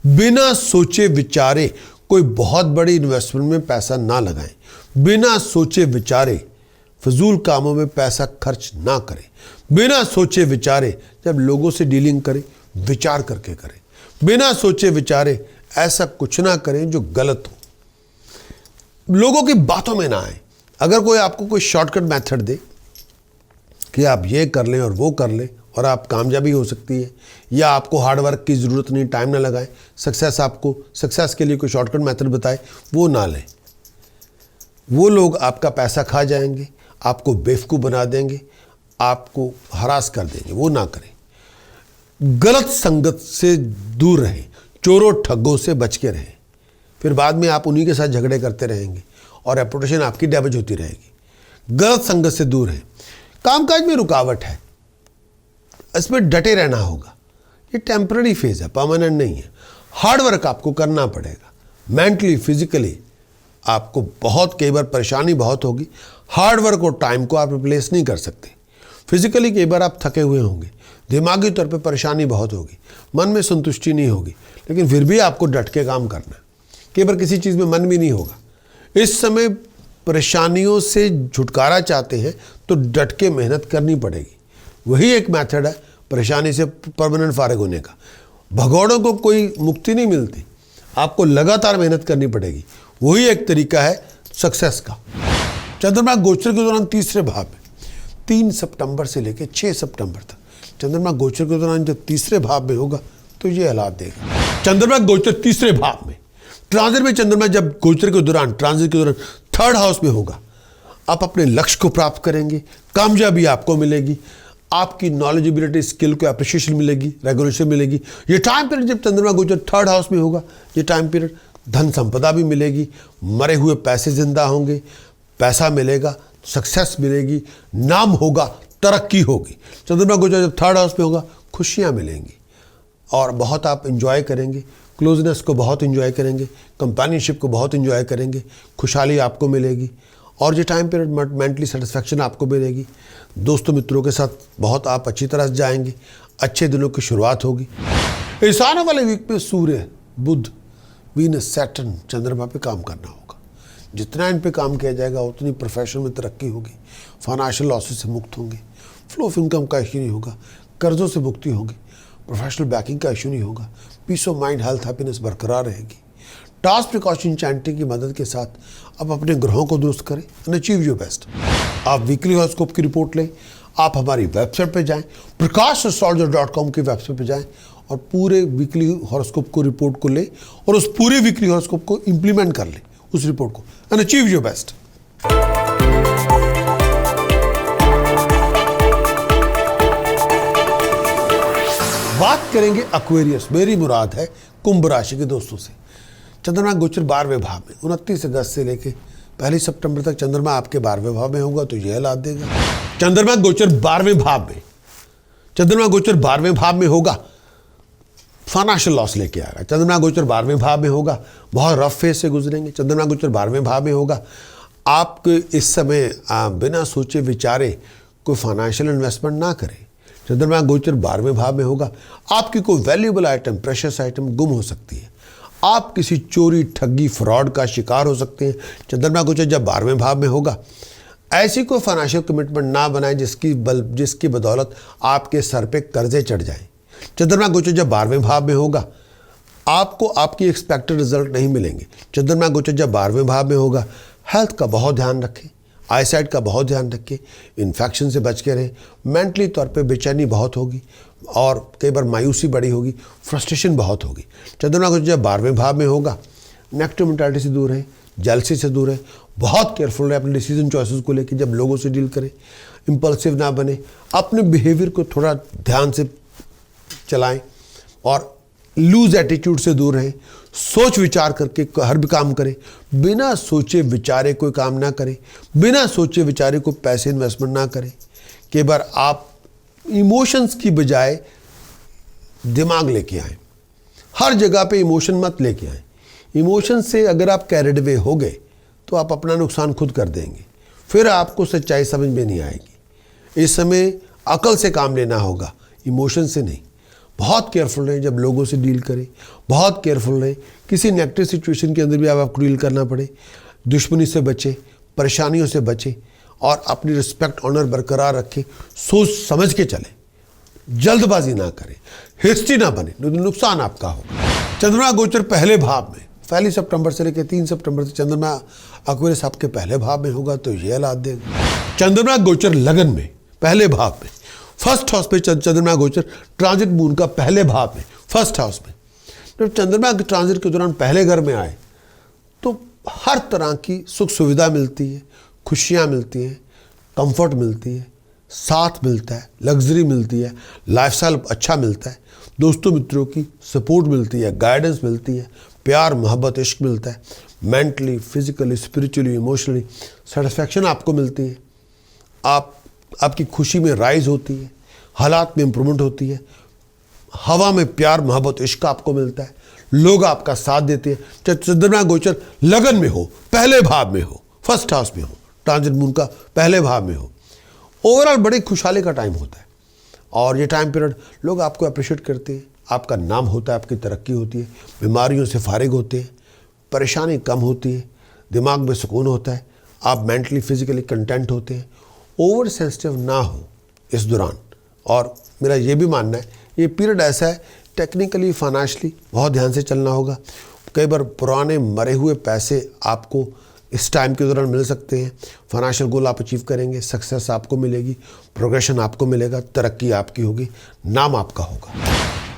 बिना सोचे विचारे कोई बहुत बड़ी इन्वेस्टमेंट में पैसा ना लगाएं, बिना सोचे विचारे फजूल कामों में पैसा खर्च ना करें, बिना सोचे विचारे जब लोगों से डीलिंग करें विचार करके करें, बिना सोचे विचारे ऐसा कुछ ना करें जो गलत हो, लोगों की बातों में ना आए। अगर कोई आपको कोई शॉर्टकट मेथड दे कि आप ये कर लें और वो कर लें और आप कामयाबी हो सकती है, या आपको हार्ड वर्क की ज़रूरत नहीं, टाइम ना लगाएं, सक्सेस के लिए कोई शॉर्टकट मेथड बताए, वो ना लें। वो लोग आपका पैसा खा जाएंगे, आपको बेवकूफ़ बना देंगे, आपको हरास कर देंगे, वो ना करें। गलत संगत से दूर रहें, चोरों ठग्गों से बच के रहें, फिर बाद में आप उन्हीं के साथ झगड़े करते रहेंगे और रेपुटेशन आपकी डैमेज होती रहेगी। गलत संगत से दूर रहें। कामकाज में रुकावट है, इसमें डटे रहना होगा, ये टेम्पररी फेज है, परमानेंट नहीं है। हार्ड वर्क आपको करना पड़ेगा, मेंटली फिजिकली आपको बहुत, कई बार परेशानी बहुत होगी। हार्ड वर्क और टाइम को आप रिप्लेस नहीं कर सकते। फिजिकली कई बार आप थके हुए होंगे, दिमागी तौर पे परेशानी बहुत होगी, मन में संतुष्टि नहीं होगी, लेकिन फिर भी आपको डट के काम करना है। कई बार किसी चीज़ में मन भी नहीं होगा। इस समय परेशानियों से छुटकारा चाहते हैं तो डट के मेहनत करनी पड़ेगी। वही एक मेथड है परेशानी से परमानेंट फारिग होने का। भगौड़ों को कोई मुक्ति नहीं मिलती, आपको लगातार मेहनत करनी पड़ेगी। वही एक तरीका है सक्सेस का। चंद्रमा गोचर के दौरान तीसरे भाव में 3 सितंबर से लेकर 6 सितंबर तक चंद्रमा गोचर के दौरान जब तीसरे भाव में होगा तो ये हालात देगा। चंद्रमा गोचर तीसरे भाव में, ट्रांजिट में चंद्रमा जब गोचर के दौरान, ट्रांजिट के दौरान 3rd हाउस में होगा, आप अपने लक्ष्य को प्राप्त करेंगे, कामयाबी आपको मिलेगी, आपकी नॉलेजिबिलिटी स्किल को अप्रिशिएशन मिलेगी, रेगुलेशन मिलेगी। ये टाइम पीरियड जब चंद्रमा गोचर 3rd हाउस में होगा, ये टाइम पीरियड धन संपदा भी मिलेगी, मरे हुए पैसे जिंदा होंगे, पैसा मिलेगा, सक्सेस मिलेगी, नाम होगा, तरक्की होगी। चंद्रमा गोचर जब 3rd हाउस में होगा, खुशियाँ मिलेंगी और बहुत आप इंजॉय करेंगे, क्लोजनेस को बहुत इंजॉय करेंगे, कंपेनियनशिप को बहुत इंजॉय करेंगे, खुशहाली आपको मिलेगी और ये टाइम पीरियड मेंटली सेटिस्फैक्शन आपको मिलेगी। दोस्तों मित्रों के साथ बहुत आप अच्छी तरह से जाएंगे, अच्छे दिनों की शुरुआत होगी। इस आने वाले वीक में सूर्य, बुध, वीनस, सैटर्न, चंद्रमा पे काम करना होगा। जितना इन पे काम किया जाएगा उतनी प्रोफेशन में तरक्की होगी, फाइनेंशियल लॉसेस से मुक्त होंगे, फ्लो ऑफ इनकम का इशू नहीं होगा, कर्जों से मुक्ति होगी, प्रोफेशनल बैकिंग का इशू नहीं होगा, peace of mind, health, happiness बरकरार रहेगी। टास्क प्रिकॉशन चैंटिंग की मदद के साथ आप अपने ग्रहों को दुरुस्त करें एंड अचीव योर बेस्ट। आप वीकली हॉरोस्कोप की रिपोर्ट लें, आप हमारी वेबसाइट पे जाएं, prakashastrologer.com की वेबसाइट पे जाएं और पूरे वीकली हॉरोस्कोप को, रिपोर्ट को लें और उस पूरे वीकली हॉरोस्कोप को इंप्लीमेंट कर लें, उस रिपोर्ट को, एंड अचीव योर बेस्ट। बात करेंगे एक्वेरियस, मेरी मुराद है कुंभ राशि के दोस्तों से। चंद्रमा गोचर 12वें भाव में 29 अगस्त से लेके 1 सितंबर तक चंद्रमा आपके 12वें भाव में होगा तो यह हालात देगा। चंद्रमा गोचर 12वें भाव में, चंद्रमा गोचर 12वें भाव में होगा, फाइनेंशियल लॉस लेके आएगा। चंद्रमा गोचर 12वें भाव में होगा, बहुत रफ फेज से गुजरेंगे। चंद्रमा गोचर 12वें भाव में होगा, आप इस समय बिना सोचे विचारे कोई फाइनेंशियल इन्वेस्टमेंट ना करें। चंद्रमा गोचर 12वें भाव में होगा, आपकी कोई वैल्यूएबल आइटम, प्रेशियस आइटम गुम हो सकती है, आप किसी चोरी, ठगी, फ्रॉड का शिकार हो सकते हैं। चंद्रमा गोचर जब 12वें भाव में होगा, ऐसी कोई फाइनेंशियल कमिटमेंट ना बनाएं जिसकी बदौलत आपके सर पे कर्जे चढ़ जाएं। चंद्रमा गोचर जब 12वें भाव में होगा, आपको आपकी एक्सपेक्टेड रिजल्ट नहीं मिलेंगे। चंद्रमा गोचर जब 12वें भाव में होगा, हेल्थ का बहुत ध्यान रखें, आईसाइट का बहुत ध्यान रखें, इन्फेक्शन से बच के रहें। मेंटली तौर पे बेचैनी बहुत होगी और कई बार मायूसी बड़ी होगी, फ्रस्ट्रेशन बहुत होगी। चंद्रमा गोचर जब 12वें भाव में होगा, नेगेटिव मेंटालिटी से दूर रहें, जेलसी से दूर रहें, बहुत केयरफुल रहें अपने डिसीजन चॉइसेस को लेकर। जब लोगों से डील करें, इम्पल्सिव ना बने, अपने बिहेवियर को थोड़ा ध्यान से चलाएं और लूज एटीट्यूड से दूर रहें, सोच विचार करके हर भी काम करें, बिना सोचे विचारे कोई काम ना करें, बिना सोचे विचारे कोई पैसे इन्वेस्टमेंट ना करें। कई बार आप इमोशंस की बजाय दिमाग लेके आए, हर जगह पे इमोशन मत लेके आए। इमोशन से अगर आप कैरिड वे हो गए तो आप अपना नुकसान खुद कर देंगे, फिर आपको सच्चाई समझ में नहीं आएगी। इस समय अकल से काम लेना होगा, इमोशन से नहीं। बहुत केयरफुल रहें जब लोगों से डील करें, बहुत केयरफुल रहें किसी नेगेटिव सिचुएशन के अंदर भी आपको डील करना पड़े। दुश्मनी से बचें, परेशानियों से बचें और अपनी रिस्पेक्ट ऑनर बरकरार रखें। सोच समझ के चलें, जल्दबाजी ना करें, हिस्ट्री ना बने, नुकसान आपका होगा। चंद्रमा गोचर पहले भाव में 1 सितंबर से लेकर 3 सितंबर तक चंद्रमा एक्वेरियस आपके पहले भाव में होगा तो ये हालात देगा। चंद्रमा गोचर लगन में पहले भाव में, फर्स्ट हाउस पे चंद्रमा गोचर ट्रांजिट मून का पहले भाव में, फर्स्ट हाउस में। जब चंद्रमा के ट्रांजिट के दौरान पहले घर में आए तो हर तरह की सुख सुविधा मिलती है, खुशियाँ मिलती हैं, कंफर्ट मिलती है, साथ मिलता है, लग्जरी मिलती है, लाइफस्टाइल अच्छा मिलता है, दोस्तों मित्रों की सपोर्ट मिलती है, गाइडेंस मिलती है, प्यार मोहब्बत इश्क मिलता है, mentally physically spiritually emotionally satisfaction आपको मिलती है, आपकी खुशी में राइज होती है, हालात में इम्प्रूवमेंट होती है, हवा में प्यार मोहब्बत इश्क आपको मिलता है, लोग आपका साथ देते हैं। चाहे चंद्रमा गोचर लगन में हो, पहले भाव में हो, फर्स्ट हाउस में हो, ट्रांजिट मून का पहले भाव में हो, ओवरऑल बड़ी खुशहाली का टाइम होता है। और ये टाइम पीरियड लोग आपको अप्रिशिएट करते हैं, आपका नाम होता है, आपकी तरक्की होती है, बीमारियों से फारिग होते हैं, परेशानी कम होती है, दिमाग में सुकून होता है, आप मेंटली फिजिकली कंटेंट होते हैं। ओवर सेंसिटिव ना हो इस दौरान। और मेरा ये भी मानना है ये पीरियड ऐसा है टेक्निकली फाइनेंशियली बहुत ध्यान से चलना होगा। कई बार पुराने मरे हुए पैसे आपको इस टाइम के दौरान मिल सकते हैं। फाइनेंशियल गोल आप अचीव करेंगे, सक्सेस आपको मिलेगी, प्रोग्रेशन आपको मिलेगा, तरक्की आपकी होगी, नाम आपका होगा।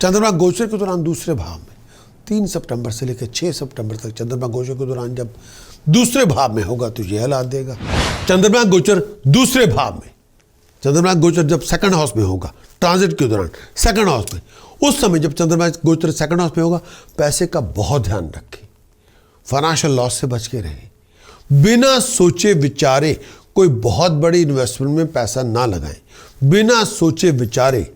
चंद्रमा गोचर के दौरान दूसरे भाव में 3 सितंबर से लेकर 6 सितंबर तक चंद्रमा गोचर के दौरान जब दूसरे भाव में होगा तो यह हालात देगा। चंद्रमा गोचर दूसरे भाव में, चंद्रमा गोचर जब सेकंड हाउस में होगा ट्रांजिट के दौरान सेकंड हाउस में, उस समय जब चंद्रमा गोचर सेकंड हाउस में होगा पैसे का बहुत ध्यान रखें, फाइनेंशियल लॉस से बच के रहें, बिना सोचे विचारे कोई बहुत बड़ी इन्वेस्टमेंट में पैसा ना लगाएं, बिना सोचे विचारे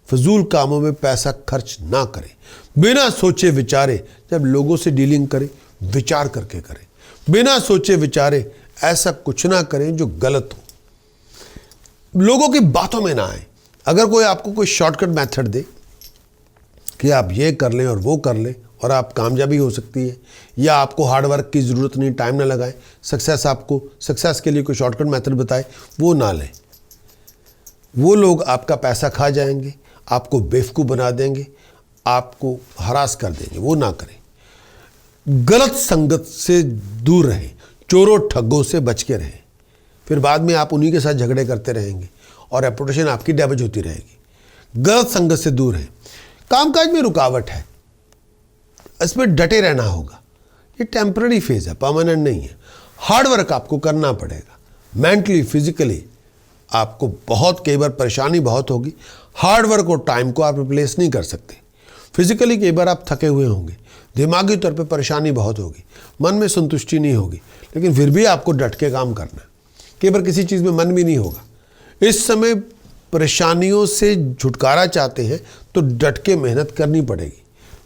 फजूल कामों में पैसा खर्च ना करें, बिना सोचे विचारे जब लोगों से डीलिंग करें विचार करके करें, बिना सोचे विचारे ऐसा कुछ ना करें जो गलत हो, लोगों की बातों में ना आए। अगर कोई आपको कोई शॉर्टकट मेथड दे कि आप ये कर लें और वो कर लें और आप कामयाबी हो सकती है, या आपको हार्ड वर्क की ज़रूरत नहीं, टाइम ना लगाएं, सक्सेस के लिए कोई शॉर्टकट मेथड बताए, वो ना लें। वो लोग आपका पैसा खा जाएंगे, आपको बेवकूफ़ बना देंगे, आपको हरास कर देंगे, वो ना करें। गलत संगत से दूर रहें, चोरों ठग्गों से बच के रहें, फिर बाद में आप उन्हीं के साथ झगड़े करते रहेंगे और रेपुटेशन आपकी डैमेज होती रहेगी। गलत संगत से दूर रहें। कामकाज में रुकावट है, इसमें डटे रहना होगा, ये टेम्पररी फेज है, परमानेंट नहीं है। हार्ड वर्क आपको करना पड़ेगा, मेंटली फिजिकली आपको बहुत कई बार परेशानी बहुत होगी। हार्ड वर्क और टाइम को आप रिप्लेस नहीं कर सकते। फिजिकली कई बार आप थके हुए होंगे, दिमागी तौर पे परेशानी बहुत होगी, मन में संतुष्टि नहीं होगी, लेकिन फिर भी आपको डट के काम करना है। कई बार किसी चीज़ में मन भी नहीं होगा। इस समय परेशानियों से छुटकारा चाहते हैं तो डट के मेहनत करनी पड़ेगी।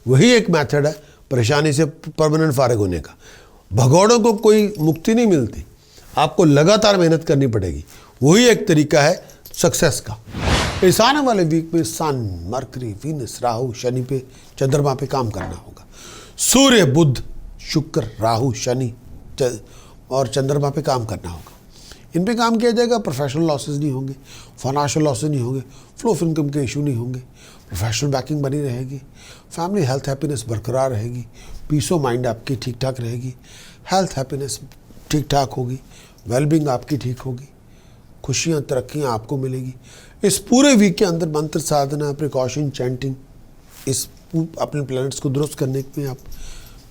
वही एक मेथड है परेशानी से परमानेंट फारिग होने का। भगौड़ों को कोई मुक्ति नहीं मिलती, आपको लगातार मेहनत करनी पड़ेगी। वही एक तरीका है सक्सेस का। इस आने वाले वीक में सन, मरकरी, वीनस, राहु, शनि पे, चंद्रमा पे काम करना होगा। सूर्य, बुध, शुक्र, राहु, शनि और चंद्रमा पे काम करना होगा। इन पे काम किया जाएगा, प्रोफेशनल लॉसेस नहीं होंगे, फाइनेंशियल लॉसेस नहीं होंगे, फ्लो ऑफ इनकम के इशू नहीं होंगे, प्रोफेशनल बैकिंग बनी रहेगी, फैमिली हेल्थ हैप्पीनेस बरकरार रहेगी, पीस ऑफ माइंड आपकी ठीक ठाक रहेगी, हेल्थ हैप्पीनेस ठीक ठाक होगी, वेलबींग आपकी ठीक होगी, खुशियाँ तरक्कियाँ आपको मिलेगी। इस पूरे वीक के अंदर मंत्र साधना, प्रिकॉशन, चैंटिंग, इस अपने प्लैनेट्स को दुरुस्त करने में आप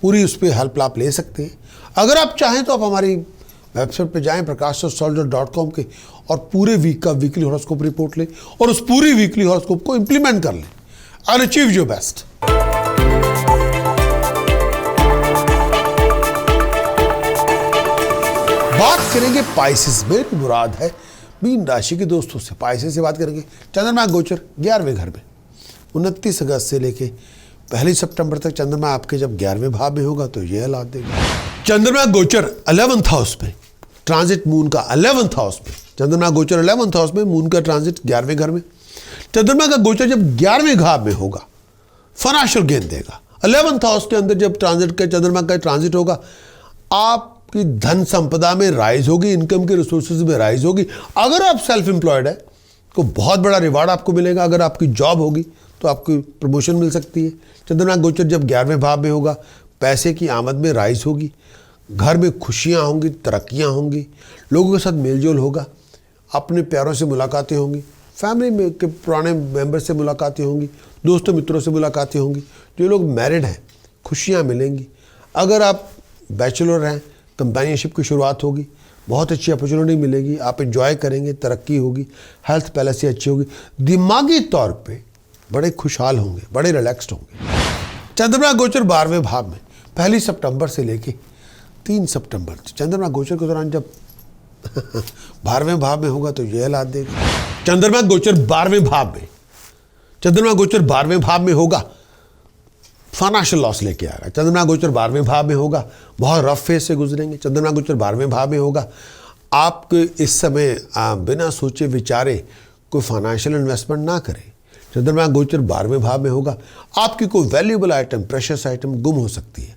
पूरी उस पर हेल्प आप ले सकते हैं। अगर आप चाहें तो आप हमारी वेबसाइट पे जाएं prakashsoldier.com के और पूरे वीक का वीकली हॉरोस्कोप रिपोर्ट लें और उस पूरी वीकली हॉरोस्कोप को इम्प्लीमेंट कर लें। I achieve your best. बात करेंगे पाइसेस में, मुराद है मीन राशि के दोस्तों से। पाइसेस से बात करेंगे। चंद्रमा गोचर 11वें घर में 29 अगस्त से लेके 1 सितंबर तक चंद्रमा आपके जब 11वें भाव में होगा तो ये हालात देगा। चंद्रमा गोचर 11th हाउस में, ट्रांजिट मून का 11th हाउस में, चंद्रमा गोचर 11th हाउस में, मून का ट्रांजिट 11वें घर में। चंद्रमा का गोचर जब 11वें भाव में होगा फाइनेंशियल गेन देगा। 11th हाउस के अंदर जब ट्रांजिट का चंद्रमा का ट्रांजिट होगा, आपकी धन संपदा में राइज होगी, इनकम के रिसोर्सेज में राइज होगी। अगर आप सेल्फ एम्प्लॉयड है तो बहुत बड़ा रिवार्ड आपको मिलेगा। अगर आपकी जॉब होगी तो आपको प्रमोशन मिल सकती है। चंद्रमा गोचर जब 11वें भाव में होगा, पैसे की आमद में राइज होगी, घर में खुशियां होंगी, तरक्कियां होंगी, लोगों के साथ मेलजोल होगा, अपने प्यारों से मुलाकातें होंगी, फैमिली में के पुराने मेंबर से मुलाकातें होंगी, दोस्तों मित्रों से मुलाकातें होंगी। जो लोग मैरिड हैं खुशियां मिलेंगी। अगर आप बैचलर हैं कंपेनियनशिप की शुरुआत होगी, बहुत अच्छी अपॉर्चुनिटी मिलेगी, आप एंजॉय करेंगे, तरक्की होगी, हेल्थ पहले से अच्छी होगी, दिमागी तौर पे बड़े खुशहाल होंगे, बड़े रिलैक्स्ड होंगे। चंद्रमा गोचर 12वें भाव में 1 सितंबर से लेके 3 सितंबर, चंद्रमा गोचर के दौरान जब 12वें भाव में होगा तो ये हालात देगा। चंद्रमा गोचर 12वें भाव में, चंद्रमा गोचर 12वें भाव में होगा, फाइनेंशियल लॉस लेके आएगा। चंद्रमा गोचर 12वें भाव में होगा, बहुत रफ फेज से गुजरेंगे। चंद्रमा गोचर 12वें भाव में होगा, आपके इस समय बिना सोचे विचारे कोई फाइनेंशियल इन्वेस्टमेंट ना करें। चंद्रमा गोचर 12वें भाव में होगा, आपकी कोई वैल्यूएबल आइटम, प्रेशियस आइटम गुम हो सकती है।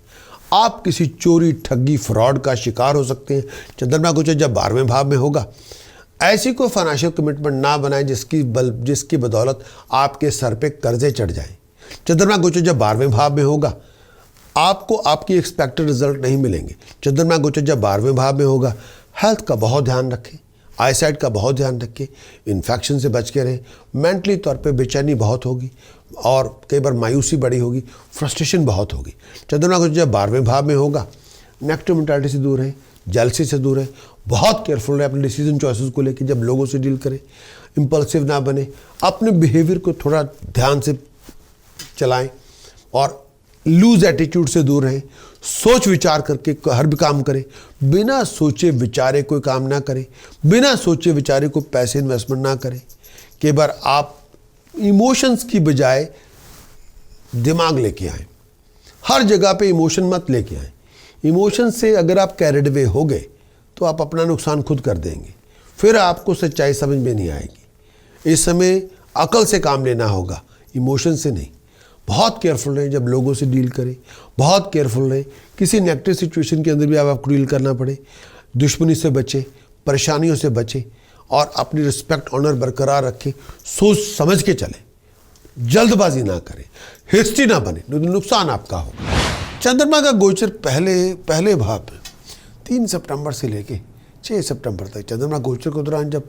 आप किसी चोरी, ठगी, फ्रॉड का शिकार हो सकते हैं। चंद्रमा गोचर जब 12वें भाव में होगा, ऐसी कोई फाइनेंशियल कमिटमेंट ना बनाएं जिसकी बदौलत आपके सर पे कर्जे चढ़ जाएं। चंद्रमा गोचर जब 12वें भाव में होगा, आपको आपकी एक्सपेक्टेड रिजल्ट नहीं मिलेंगे। चंद्रमा गोचर जब 12वें भाव में होगा, हेल्थ का बहुत ध्यान रखें, आईसाइट का बहुत ध्यान रखें, इन्फेक्शन से बच के रहें। मेंटली तौर पे बेचैनी बहुत होगी और कई बार मायूसी बड़ी होगी, फ्रस्ट्रेशन बहुत होगी। चंद्रमा गोचर जब 12वें भाव में होगा, नेगेटिव मेंटालिटी से दूर रहें, जेलसी से दूर रहें, बहुत केयरफुल रहें अपने डिसीजन चॉइसेस को लेकर। जब लोगों से डील करें, इंपल्सिव ना बने, अपने बिहेवियर को थोड़ा ध्यान से चलाएं और लूज एटीट्यूड से दूर रहें। सोच विचार करके हर भी काम करें, बिना सोचे विचारे कोई काम ना करें, बिना सोचे विचारे कोई पैसे इन्वेस्टमेंट ना करें। कई बार आप इमोशंस की बजाय दिमाग लेके आए, हर जगह पे इमोशन मत लेके आए। इमोशन से अगर आप कैरिड वे हो गए तो आप अपना नुकसान खुद कर देंगे, फिर आपको सच्चाई समझ में नहीं आएगी। इस समय अकल से काम लेना होगा, इमोशन से नहीं। बहुत केयरफुल रहें जब लोगों से डील करें, बहुत केयरफुल रहें। किसी नेगेटिव सिचुएशन के अंदर भी आपको डील करना पड़े, दुश्मनी से बचें, परेशानियों से बचें और अपनी रिस्पेक्ट, ऑनर बरकरार रखें। सोच समझ के चलें, जल्दबाजी ना करें, हिस्ट्री ना बने, नुकसान आपका होगा। चंद्रमा का गोचर पहले भाव में 3 सितंबर से लेके 6 सितंबर तक, चंद्रमा गोचर के दौरान जब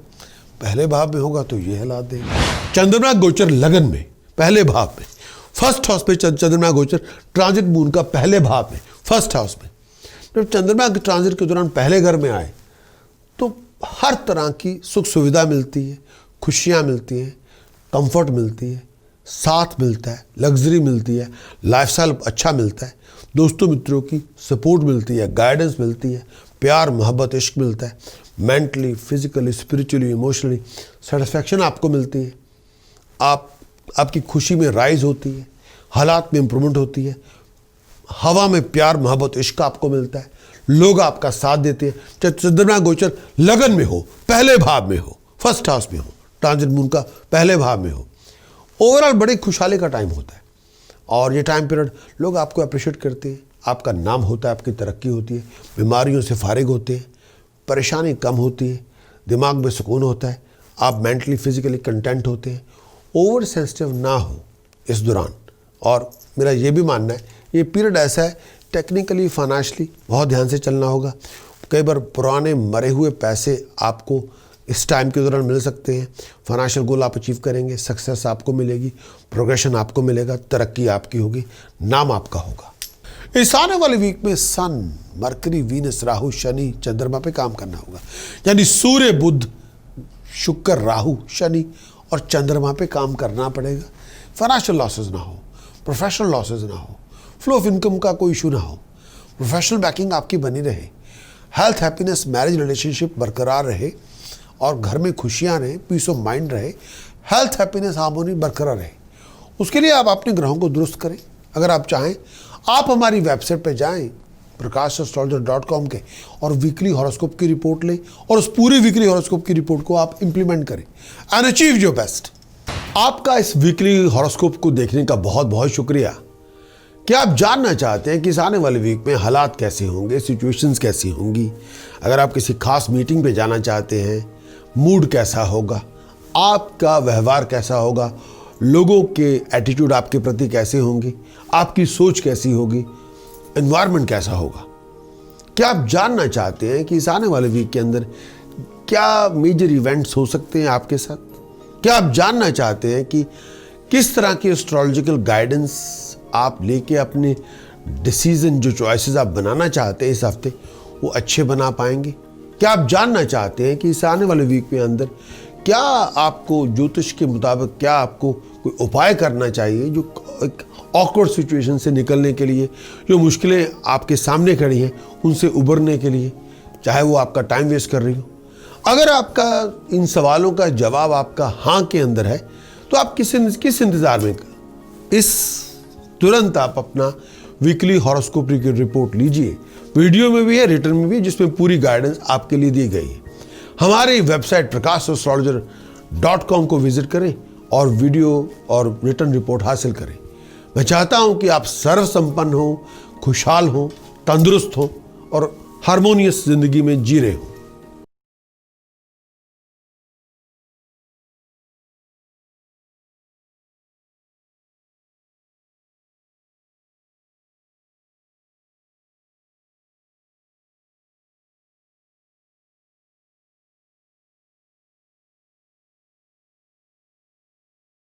पहले भाव में होगा तो ये हालात देगा। चंद्रमा गोचर लगन में, पहले भाव में, फर्स्ट हाउस पे चंद्रमा गोचर, ट्रांजिट मून का पहले भाव में, फर्स्ट हाउस में। जब चंद्रमा के ट्रांजिट के दौरान पहले घर में आए तो हर तरह की सुख सुविधा मिलती है, खुशियाँ मिलती हैं, कंफर्ट मिलती है, साथ मिलता है, लग्जरी मिलती है, लाइफस्टाइल अच्छा मिलता है, दोस्तों मित्रों की सपोर्ट मिलती है, गाइडेंस मिलती है, प्यार मोहब्बत इश्क मिलता है, mentally, physically, spiritually, emotionally satisfaction आपको मिलती है। आपकी खुशी में राइज होती है, हालात में इम्प्रूवमेंट होती है, हवा में प्यार मोहब्बत इश्क आपको मिलता है, लोग आपका साथ देते हैं। चाहे चंद्रमा गोचर लगन में हो, पहले भाव में हो, फर्स्ट हाउस में हो, ट्रांजिट मून का पहले भाव में हो, ओवरऑल बड़े खुशहाली का टाइम होता है। और ये टाइम पीरियड लोग आपको अप्रिशिएट करते हैं, आपका नाम होता है, आपकी तरक्की होती है, बीमारियों से फारिग होते हैं, परेशानी कम होती है, दिमाग में सुकून होता है, आप मेंटली फिजिकली कंटेंट होते हैं। ओवर सेंसिटिव ना हो इस दौरान। और मेरा ये भी मानना है ये पीरियड ऐसा है, टेक्निकली फाइनेंशियली बहुत ध्यान से चलना होगा। कई बार पुराने मरे हुए पैसे आपको इस टाइम के दौरान मिल सकते हैं। फाइनेंशियल गोल आप अचीव करेंगे, सक्सेस आपको मिलेगी, प्रोग्रेशन आपको मिलेगा, तरक्की आपकी होगी, नाम आपका होगा। इस आने वाले वीक में सन, मरकरी, वीनस, राहु, शनि, चंद्रमा पे काम करना होगा। यानी सूर्य, बुध, शुक्र, राहु, शनि और चंद्रमा पे काम करना पड़ेगा। फाइनेंशियल लॉसेज ना हो, प्रोफेशनल लॉसेज ना हो, फ्लो ऑफ इनकम का कोई इशू ना हो, प्रोफेशनल बैकिंग आपकी बनी रहे, हेल्थ, हैप्पीनेस, मैरिज रिलेशनशिप बरकरार रहे और घर में खुशियां रहे, पीस ऑफ माइंड रहे, हेल्थ, हैप्पीनेस, हार्मोनी बरकरार रहे। उसके लिए आप अपने ग्रहों को दुरुस्त करें। अगर आप चाहें आप हमारी वेबसाइट पर जाएं prakashastrologer.com के और वीकली हॉरोस्कोप की रिपोर्ट लें और उस पूरी वीकली हॉरोस्कोप की रिपोर्ट को आप इंप्लीमेंट करें एंड अचीव योर बेस्ट। आपका इस वीकली हॉरोस्कोप को देखने का बहुत बहुत शुक्रिया। क्या आप जानना चाहते हैं कि इस आने वाले वीक में हालात कैसे होंगे, सिचुएशंस कैसी होंगी? अगर आप किसी खास मीटिंग पे जाना चाहते हैं, मूड कैसा होगा, आपका व्यवहार कैसा होगा, लोगों के एटीट्यूड आपके प्रति कैसे होंगे, आपकी सोच कैसी होगी, एनवायरनमेंट कैसा होगा? क्या आप जानना चाहते हैं कि इस आने वाले वीक के अंदर क्या मेजर इवेंट्स हो सकते हैं आपके साथ? क्या आप जानना चाहते हैं कि किस तरह की एस्ट्रोलॉजिकल गाइडेंस आप लेके अपने डिसीजन, जो चॉइसेस आप बनाना चाहते हैं इस हफ्ते, वो अच्छे बना पाएंगे? क्या आप जानना चाहते हैं कि इस आने वाले वीक में अंदर क्या आपको ज्योतिष के मुताबिक क्या आपको कोई उपाय करना चाहिए जो एक ऑकवर्ड सिचुएशन से निकलने के लिए, जो मुश्किलें आपके सामने खड़ी हैं उनसे उबरने के लिए, चाहे वो आपका टाइम वेस्ट कर रही हो? अगर आपका इन सवालों का जवाब आपका हाँ के अंदर है तो आप किस इंतज़ार में? तुरंत आप अपना वीकली हॉरोस्कोप की रिपोर्ट लीजिए। वीडियो में भी है, रिटर्न में भी है, जिसमें पूरी गाइडेंस आपके लिए दी गई है। हमारी वेबसाइट prakashastrologer.com को विजिट करें और वीडियो और रिटर्न रिपोर्ट हासिल करें। मैं चाहता हूं कि आप सर्व संपन्न हो, खुशहाल हो, तंदुरुस्त हो और हारमोनियस जिंदगी में जी रहे हो।